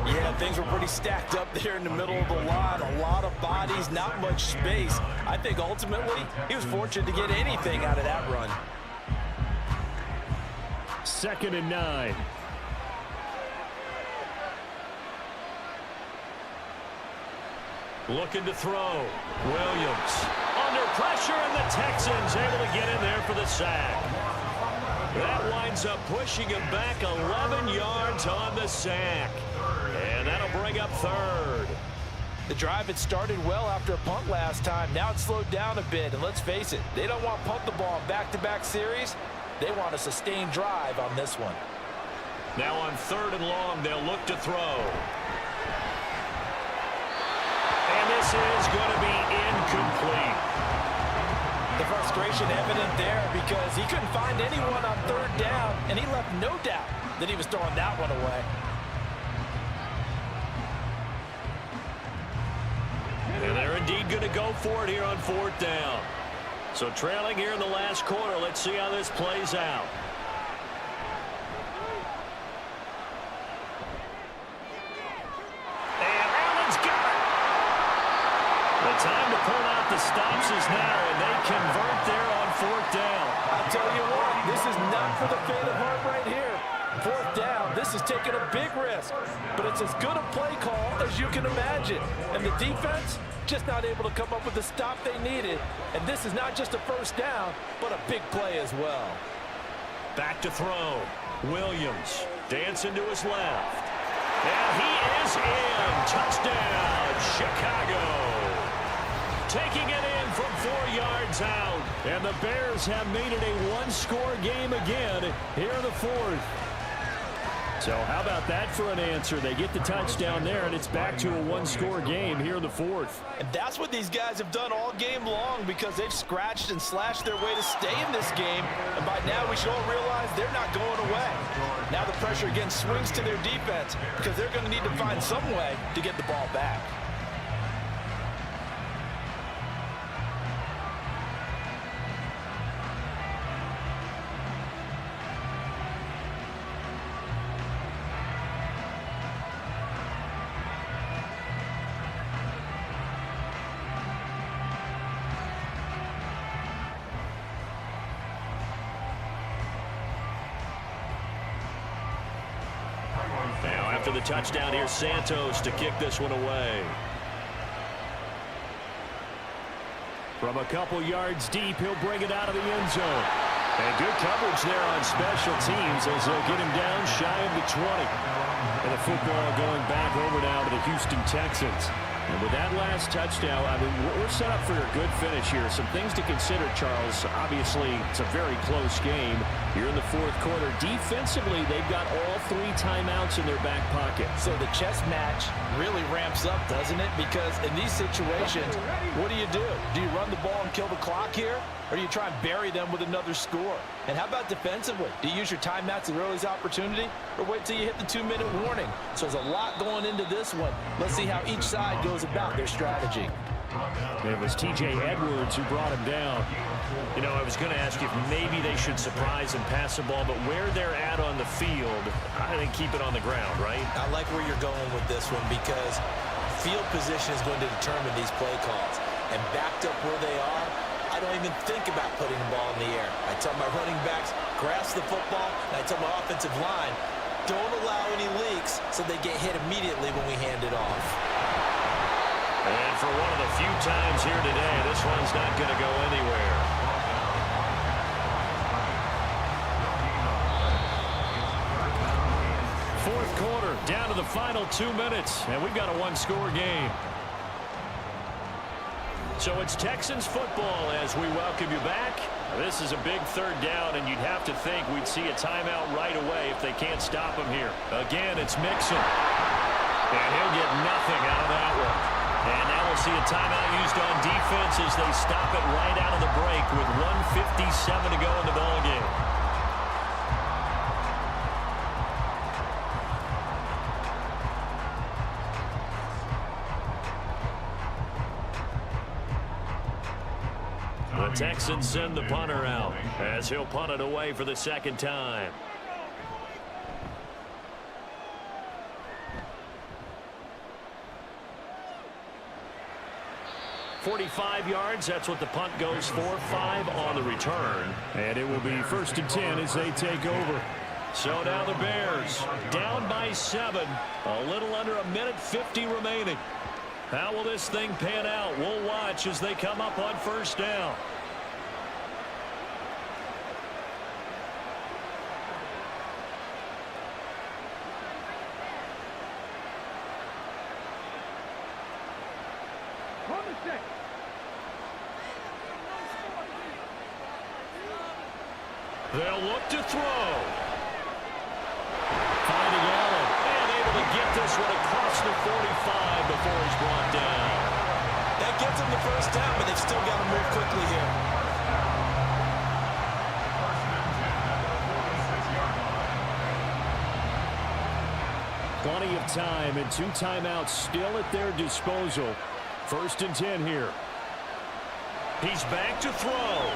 Yeah, things were pretty stacked up there in the middle of the line. A lot of bodies, not much space. I think ultimately he was fortunate to get anything out of that run. 2nd and 9. Looking to throw. Williams under pressure, and the Texans able to get in there for the sack. That winds up pushing him back 11 yards on the sack. And that'll bring up 3rd. The drive had started well after a punt last time. Now it's slowed down a bit, and let's face it, they don't want to punt the ball in back-to-back series. They want a sustained drive on this one. Now on 3rd and long, they'll look to throw. And this is going to be incomplete. The frustration evident there because he couldn't find anyone on 3rd down, and he left no doubt that he was throwing that one away. And they're indeed going to go for it here on 4th down. So trailing here in the last quarter, let's see how this plays out. Time to pull out the stops is now, and they convert there on 4th down. I'll tell you what, this is not for the faint of heart right here. 4th down, this is taking a big risk, but it's as good a play call as you can imagine. And the defense just not able to come up with the stop they needed. And this is not just a first down, but a big play as well. Back to throw. Williams Dancing to his left. And he is in. Touchdown, Chicago. Taking it in from 4 yards out. And the Bears have made it a one-score game again here in the fourth. So how about that for an answer? They get the touchdown there, and it's back to a one-score game here in the fourth. And that's what these guys have done all game long, because they've scratched and slashed their way to stay in this game. And by now we should all realize they're not going away. Now the pressure again swings to their defense, because they're going to need to find some way to get the ball back. After the touchdown, here's Santos to kick this one away. From a couple yards deep, he'll bring it out of the end zone. And good coverage there on special teams as they'll get him down shy of the 20. And the football going back over now to the Houston Texans. And with that last touchdown, I mean, we're set up for a good finish here. Some things to consider, Charles. Obviously, it's a very close game. You're in the fourth quarter. Defensively, they've got all 3 timeouts in their back pocket. So the chess match really ramps up, doesn't it? Because in these situations, what do? Do you run the ball and kill the clock here? Or do you try and bury them with another score? And how about defensively? Do you use your timeouts at earliest opportunity? Or wait till you hit the 2-minute warning? So there's a lot going into this one. Let's see how each side goes about their strategy. It was T.J. Edwards who brought him down. You know, I was going to ask if maybe they should surprise and pass the ball, but where they're at on the field, I think keep it on the ground, right? I like where you're going with this one, because field position is going to determine these play calls. And backed up where they are, I don't even think about putting the ball in the air. I tell my running backs, grasp the football, and I tell my offensive line, don't allow any leaks so they get hit immediately when we hand it off. And for one of the few times here today, this one's not going to go anywhere. Fourth quarter, down to the final 2 minutes, and we've got a one-score game. So it's Texans football as we welcome you back. This is a big third down, and you'd have to think we'd see a timeout right away if they can't stop him here. Again, it's Mixon. And he'll get nothing out of that one. And now we'll see a timeout used on defense as they stop it right out of the break with 1:57 to go in the ballgame. The Texans send the punter out as he'll punt it away for the second time. 45 yards, that's what the punt goes for. 5 on the return. And it will be 1st and 10 as they take over. So now the Bears down by 7. A little under 1:50 remaining. How will this thing pan out? We'll watch as they come up on 1st down. They'll look to throw. Finding Allen, and able to get this one across the 45 before he's brought down. That gets them the first down, but they've still got to move quickly here. Plenty of time and 2 timeouts still at their disposal. 1st and 10 here. He's back to throw.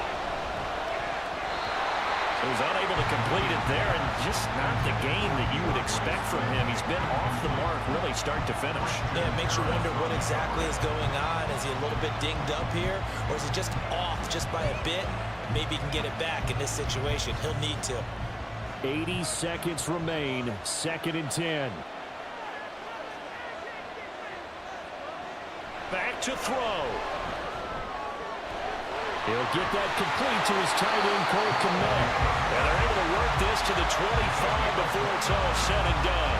He was unable to complete it there, and just not the game that you would expect from him. He's been off the mark really start to finish. Yeah, it makes you wonder what exactly is going on. Is he a little bit dinged up here, or is he just off just by a bit? Maybe he can get it back in this situation. He'll need to. 80 seconds remain. 2nd and 10. Back to throw. He'll get that complete to his tight end, Cole Kmet. And they're able to work this to the 25 before it's all said and done.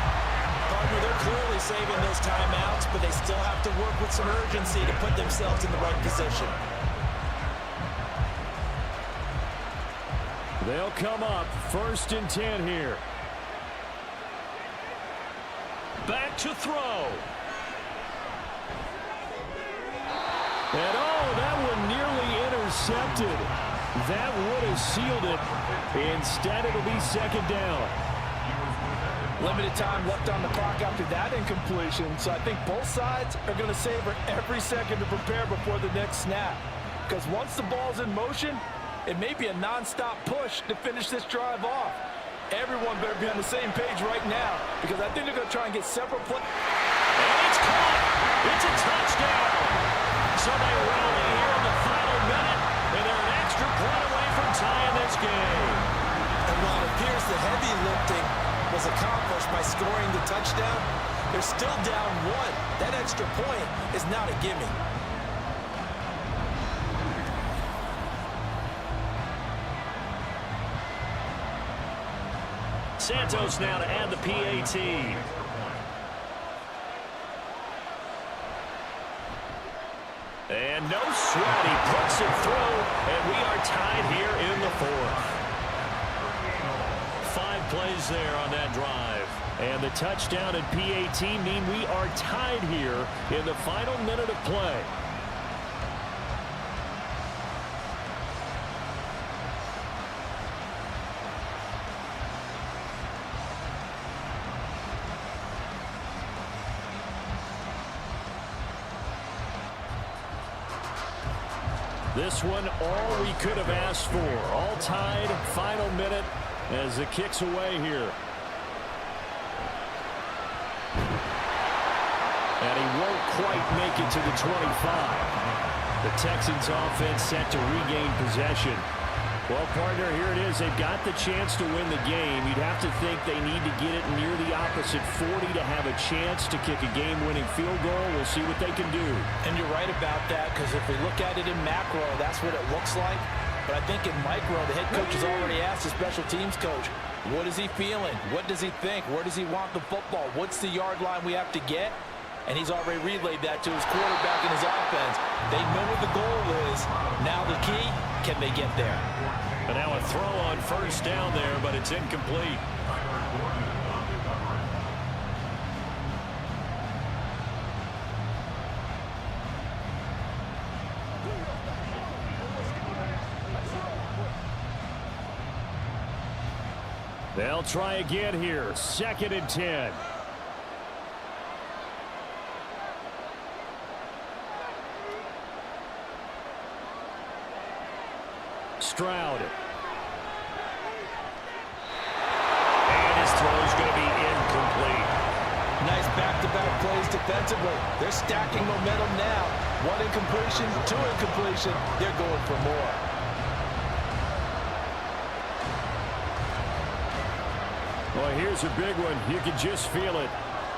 Partner, they're clearly saving those timeouts, but they still have to work with some urgency to put themselves in the right position. They'll come up 1st and 10 here. Back to throw. And that one nearly intercepted. That would have sealed it. Instead, it'll be 2nd down. Limited time left on the clock after that incompletion, so I think both sides are going to savor every second to prepare before the next snap. Because once the ball's in motion, it may be a non-stop push to finish this drive off. Everyone better be on the same page right now, because I think they're going to try and get several plays. And it's caught. It's a touchdown. So they rally here in the final minute, and they're an extra point away from tying this game. And while it appears the heavy lifting was accomplished by scoring the touchdown, they're still down 1. That extra point is not a gimme. Santos now to add the PAT. And no sweat. He puts it through, and we are tied here in the 4th. 5 plays there on that drive. And the touchdown and PAT mean we are tied here in the final minute of play. This one, all we could have asked for. All tied, final minute, as the kick's away here. And he won't quite make it to the 25. The Texans offense set to regain possession. Well, partner, here it is. They've got the chance to win the game. You'd have to think they need to get it near the opposite 40 to have a chance to kick a game-winning field goal. We'll see what they can do. And you're right about that, because if we look at it in macro, that's what it looks like. But I think in micro, the head coach has already asked the special teams coach, what is he feeling? What does he think? Where does he want the football? What's the yard line we have to get? And he's already relayed that to his quarterback and his offense. They know what the goal is. Now the key, can they get there? And now a throw on 1st down there, but it's incomplete. They'll try again here. 2nd and 10. Stroud. And his throw's going to be incomplete. Nice back-to-back plays defensively. They're stacking momentum now. 1 incompletion, 2 incompletion. They're going for more. Well, here's a big one. You can just feel it.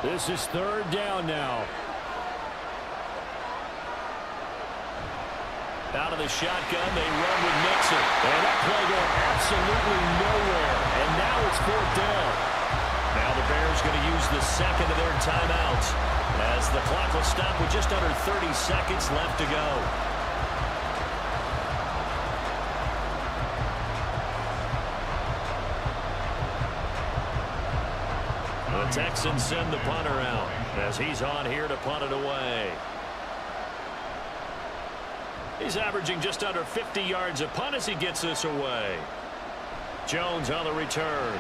This is 3rd down now. Out of the shotgun, they run with Nixon. And that play going absolutely nowhere. And now it's 4th down. Now the Bears going to use the 2nd of their timeouts as the clock will stop with just under 30 seconds left to go. The Texans send the punter out as he's on here to punt it away. He's averaging just under 50 yards a punt as he gets this away. Jones on the return.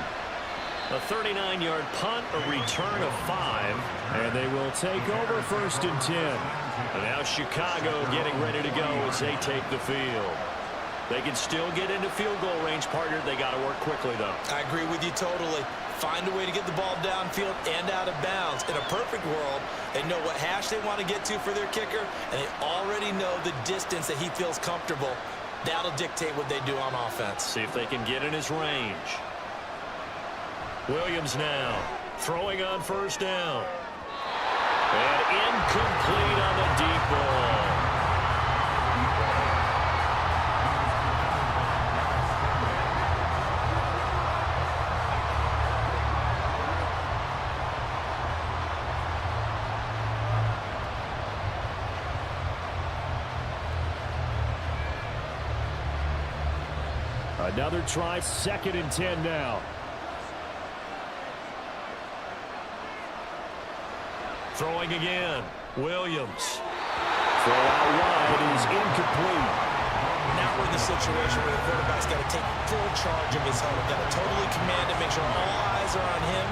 A 39-yard punt, a return of 5. And they will take over 1st and 10. And now Chicago getting ready to go as they take the field. They can still get into field goal range, partner. They got to work quickly, though. I agree with you totally. Find a way to get the ball downfield and out of bounds. In a perfect world, they know what hash they want to get to for their kicker, and they already know the distance that he feels comfortable. That'll dictate what they do on offense. See if they can get in his range. Williams now throwing on 1st down. And incomplete on the deep ball. Another try, 2nd and 10 now. Throwing again, Williams. Throw out wide is incomplete. Now we're in the situation where the quarterback's got to take full charge of his huddle. Got to totally command it, make sure all eyes are on him.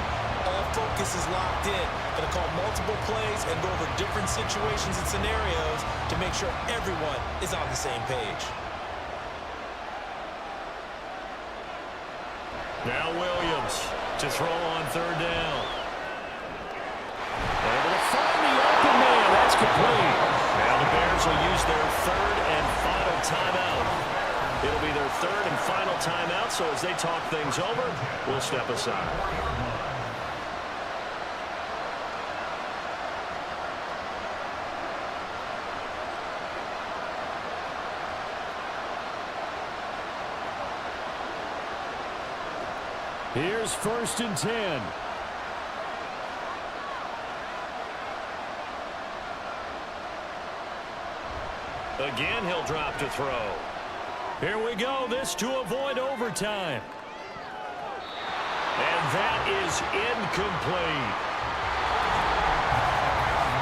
All focus is locked in. Got to call multiple plays and go over different situations and scenarios to make sure everyone is on the same page. Now Williams to throw on 3rd down. Able to find the open man. That's complete. Now the Bears will use their 3rd and final timeout. It'll be their 3rd and final timeout, so as they talk things over, we'll step aside. Here's 1st and 10. Again, he'll drop to throw. Here we go. This to avoid overtime. And that is incomplete.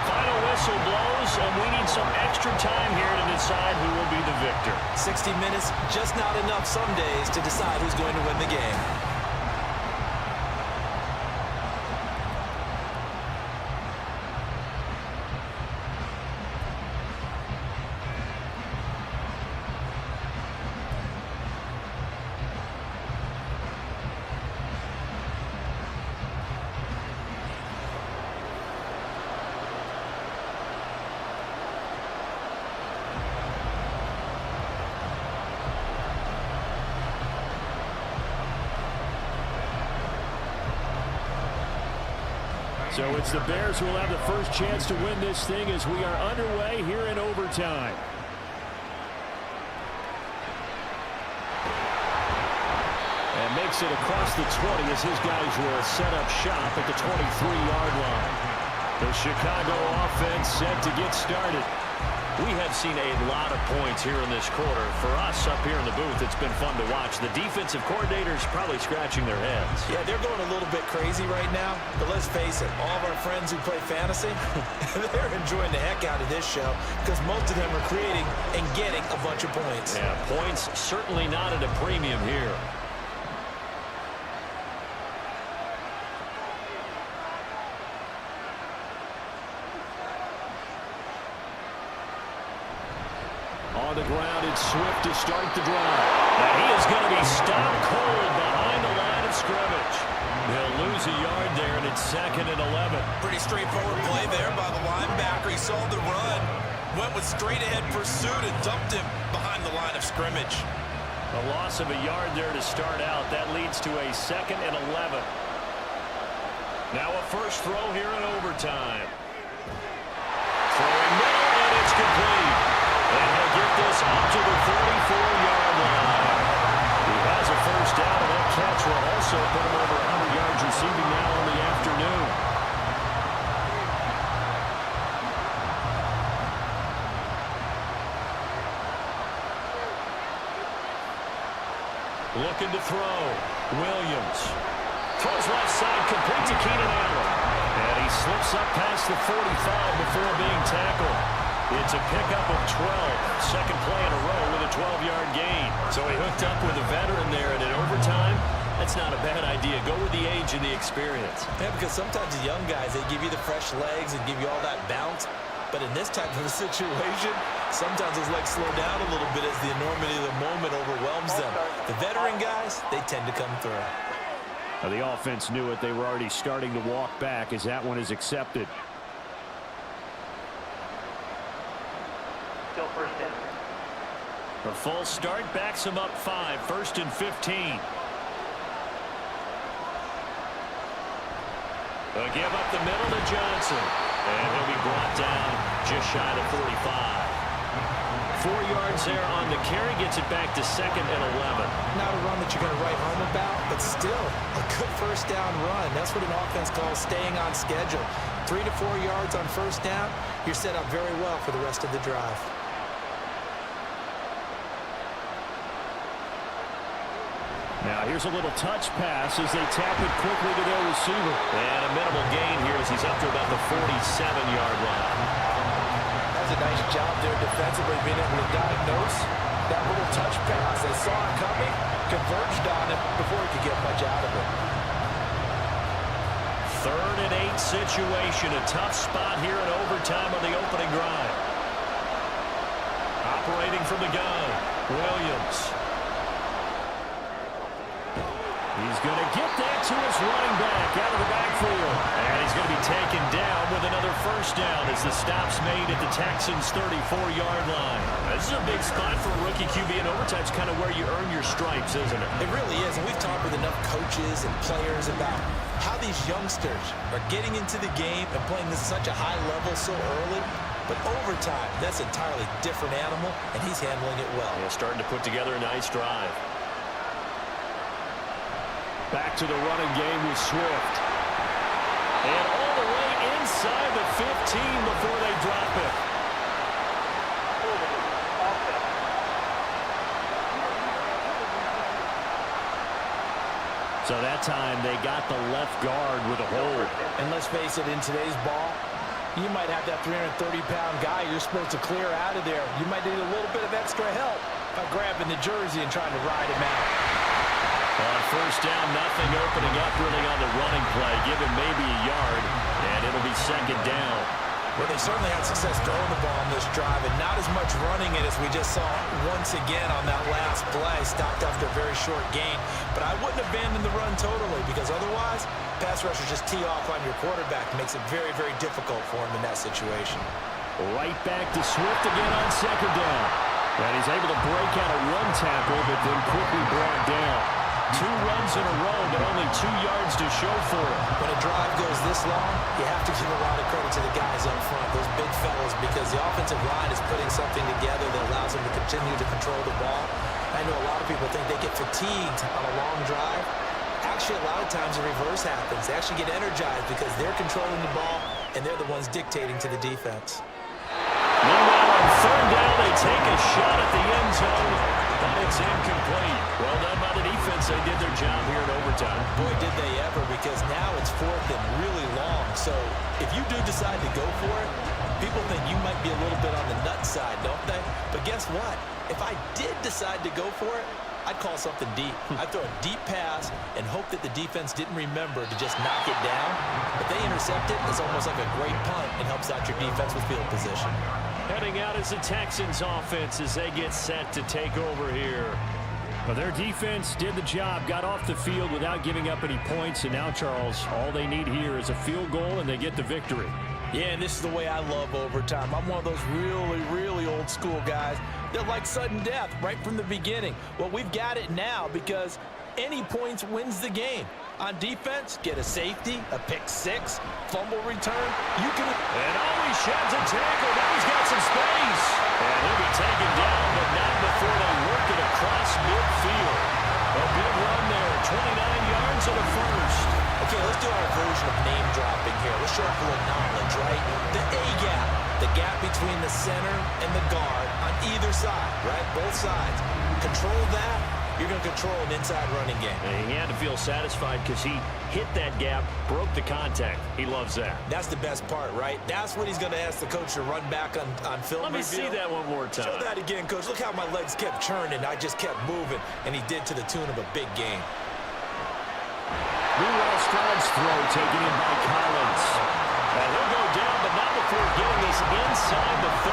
Final whistle blows, and we need some extra time here to decide who will be the victor. 60 minutes, just not enough some days to decide who's going to win the game. So it's the Bears who will have the first chance to win this thing as we are underway here in overtime. And makes it across the 20 as his guys will set up shop at the 23-yard line. The Chicago offense set to get started. We have seen a lot of points here in this quarter. For us up here in the booth, it's been fun to watch. The defensive coordinators probably scratching their heads. Yeah, they're going a little bit crazy right now. But let's face it, all of our friends who play fantasy, they're enjoying the heck out of this show because most of them are creating and getting a bunch of points. Yeah, points certainly not at a premium here. On the ground, it's Swift to start the drive. And he is going to be stopped cold behind the line of scrimmage. They'll lose a yard there, and it's 2nd and 11. Pretty straightforward play there by the linebacker. He saw the run, went with straight-ahead pursuit, and dumped him behind the line of scrimmage. A loss of a yard there to start out. That leads to a 2nd and 11. Now a first throw here in overtime. Throwing there, and it's complete. And he'll get this up to the 44-yard line. He has a first down, and that catch will also put him over 100 yards receiving now in the afternoon. Looking to throw. Williams. Throws left side, complete to Keenan Allen. And he slips up past the 45 before being tackled. It's a pickup of 12. Second play in a row with a 12-yard gain. So he hooked up with a veteran there, and in overtime, that's not a bad idea. Go with the age and the experience. Yeah, because sometimes the young guys, they give you the fresh legs and give you all that bounce. But in this type of a situation, sometimes those legs slow down a little bit as the enormity of the moment overwhelms them. The veteran guys, they tend to come through. Now the offense knew it. They were already starting to walk back as that one is accepted. Still 1st down. A full start backs him up 5. 1st and 15. A give up the middle to Johnson. And he'll be brought down just shy of 45. 4 yards there on the carry. Gets it back to 2nd and 11. Not a run that you're going to write home about, but still a good first down run. That's what an offense calls staying on schedule. 3 to 4 yards on first down. You're set up very well for the rest of the drive. Now here's a little touch pass as they tap it quickly to their receiver. And a minimal gain here as he's up to about the 47-yard line. That's a nice job there defensively, being able to diagnose that little touch pass. They saw it coming, converged on it before he could get much out of it. 3rd and 8 situation. A tough spot here in overtime on the opening drive. Operating from the gun, Williams. He's going to get that to his running back out of the backfield. And he's going to be taken down with another first down as the stop's made at the Texans' 34-yard line. This is a big spot for a rookie QB, and overtime's kind of where you earn your stripes, isn't it? It really is, and we've talked with enough coaches and players about how these youngsters are getting into the game and playing this such a high level so early. But overtime, that's an entirely different animal, and he's handling it well. Yeah, starting to put together a nice drive. Back to the running game with Swift. And all the way inside the 15 before they drop it. So that time they got the left guard with a hold. And let's face it, in today's ball, you might have that 330-pound guy you're supposed to clear out of there. You might need a little bit of extra help by grabbing the jersey and trying to ride him out. On first down, nothing opening up really on the running play. Give him maybe a yard, and it'll be second down. Well, they certainly had success throwing the ball on this drive, and not as much running it as we just saw once again on that last play. Stopped after a very short gain. But I wouldn't abandon the run totally, because otherwise, pass rushers just tee off on your quarterback. Makes it very, very difficult for him in that situation. Right back to Swift again on second down. And he's able to break out a run tackle, but then quickly brought down. 2 runs in a row, but only 2 yards to show for it. When a drive goes this long, you have to give a lot of credit to the guys up front, those big fellas, because the offensive line is putting something together that allows them to continue to control the ball. I know a lot of people think they get fatigued on a long drive. Actually, a lot of times the reverse happens. They actually get energized because they're controlling the ball, and they're the ones dictating to the defense. Meanwhile, on third down, they take a shot at the end zone, but it's incomplete. Well done by the defense. They did their job here in overtime. Boy, did they ever, because now it's 4th and really long. So if you do decide to go for it, people think you might be a little bit on the nut side, don't they? But guess what? If I did decide to go for it, I'd call something deep. I'd throw a deep pass and hope that the defense didn't remember to just knock it down. If they intercept it, it's almost like a great punt and helps out your defense with field position. Heading out is the Texans offense as they get set to take over here. Well, their defense did the job, got off the field without giving up any points, and now, Charles, all they need here is a field goal, and they get the victory. Yeah, and this is the way I love overtime. I'm one of those really, really old school guys that like sudden death right from the beginning. Well, we've got it now because any points wins the game. On defense, get a safety, a pick six, fumble return. You can... And always sheds a tackle. Now he's got some space. And he'll be taken down, but not before they work it across midfield. A big run there, 29 yards and a first. Okay, let's do our version of name dropping here. Let's show up a little knowledge, right? The A gap, the gap between the center and the guard on either side, right? Both sides. Control that. You're going to control an inside running game. And he had to feel satisfied because he hit that gap, broke the contact. He loves that. That's the best part, right? That's what he's going to ask the coach to run back on film. Let me see that one more time. Show that again, coach. Look how my legs kept churning. I just kept moving, and he did to the tune of a big game. Meanwhile, Stroud's throw taken in by Collins. And he'll go down, but not before getting this inside the 30.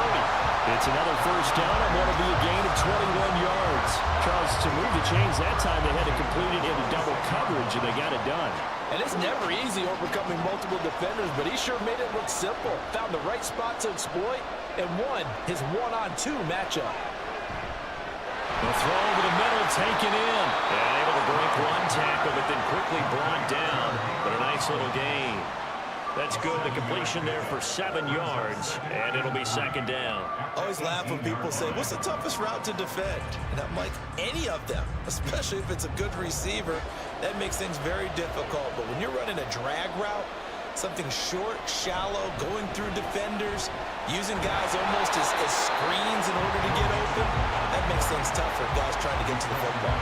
It's another first down, and that'll be a gain of 21 yards. Charles, to move the chains that time, they had to complete it into double coverage, and they got it done. And it's never easy overcoming multiple defenders, but he sure made it look simple. Found the right spot to exploit and won his one-on-two matchup. The throw over the middle, taken in. And able to break one tackle, but then quickly brought down. But a nice little gain. That's good. The completion there for 7 yards, and it'll be second down. I always laugh when people say, what's the toughest route to defend? And I'm like, any of them, especially if it's a good receiver. That makes things very difficult. But when you're running a drag route, something short, shallow, going through defenders, using guys almost as screens in order to get open, that makes things tough for guys trying to get to the football.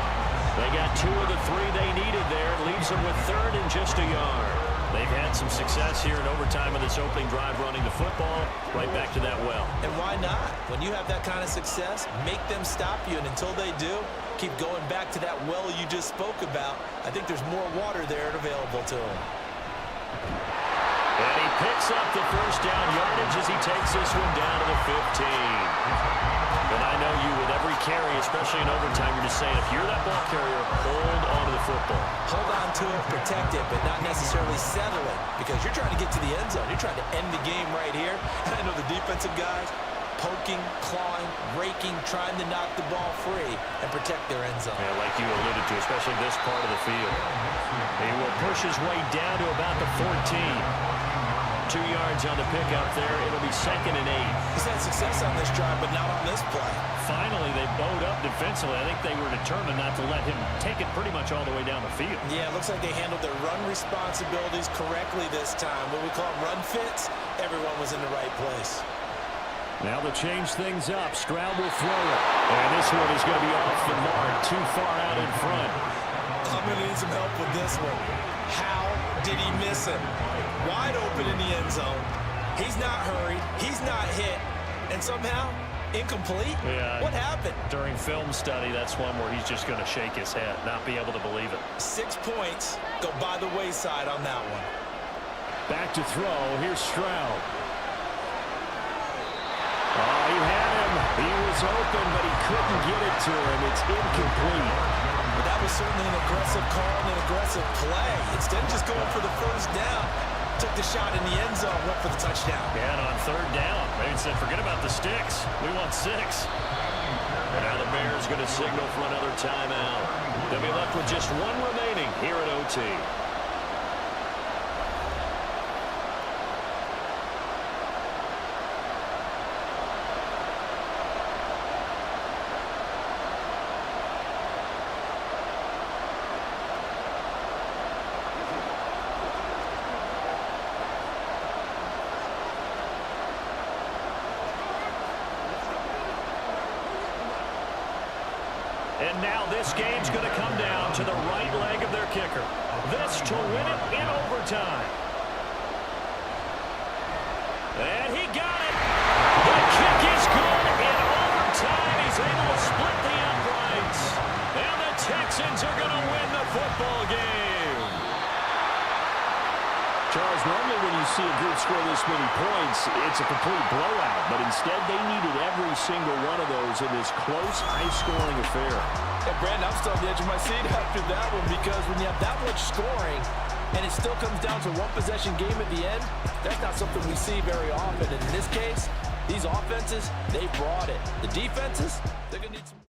They got 2 of the 3 they needed there. Leaves them with 3rd and just a yard. They've had some success here in overtime in this opening drive running the football. Right back to that well. And why not? When you have that kind of success, make them stop you. And until they do, keep going back to that well you just spoke about. I think there's more water there available to them. And he picks up the first down yardage as he takes this one down to the 15. And I know you, with every carry, especially in overtime, you're just saying, if you're that ball carrier, hold on to the football. Hold on to it, protect it, but not necessarily settle it, because you're trying to get to the end zone. You're trying to end the game right here. And I know the defensive guys poking, clawing, raking, trying to knock the ball free and protect their end zone. Yeah, like you alluded to, especially this part of the field. He will push his way down to about the 14. 2 yards on the pickup there. It'll be 2nd and 8. He's had success on this drive, but not on this play. Finally, they bowed up defensively. I think they were determined not to let him take it pretty much all the way down the field. Yeah, it looks like they handled their run responsibilities correctly this time. What we call run fits, everyone was in the right place. Now to change things up, Stroud will throw it. And this one is going to be off the mark, too far out in front. I'm going to need some help with this one. How did he miss him? Wide open in the end zone. He's not hurried. He's not hit. And somehow, incomplete? Yeah. What happened? During film study, that's one where he's just going to shake his head, not be able to believe it. 6 points go by the wayside on that one. Back to throw. Here's Stroud. Oh, he had him. He was open, but he couldn't get it to him. It's incomplete. But that was certainly an aggressive call and an aggressive play. Instead of just going for the first down, took the shot in the end zone, went for the touchdown. Yeah, and on 3rd down, they said, forget about the sticks. We want 6. And now the Bears going to signal for another timeout. They'll be left with just 1 remaining here at OT. And now this game's going to come down to the right leg of their kicker. This to win it in overtime. And he got it. The kick is good in overtime. He's able to split the uprights. And the Texans are going to win the football game. Charles, normally when you see a group score this many points, it's a complete blowout. But instead, they needed every single one of those in this close, high-scoring affair. And Brandon, I'm still on the edge of my seat after that one, because when you have that much scoring and it still comes down to 1-possession game at the end, that's not something we see very often. And in this case, these offenses, they brought it. The defenses, they're going to need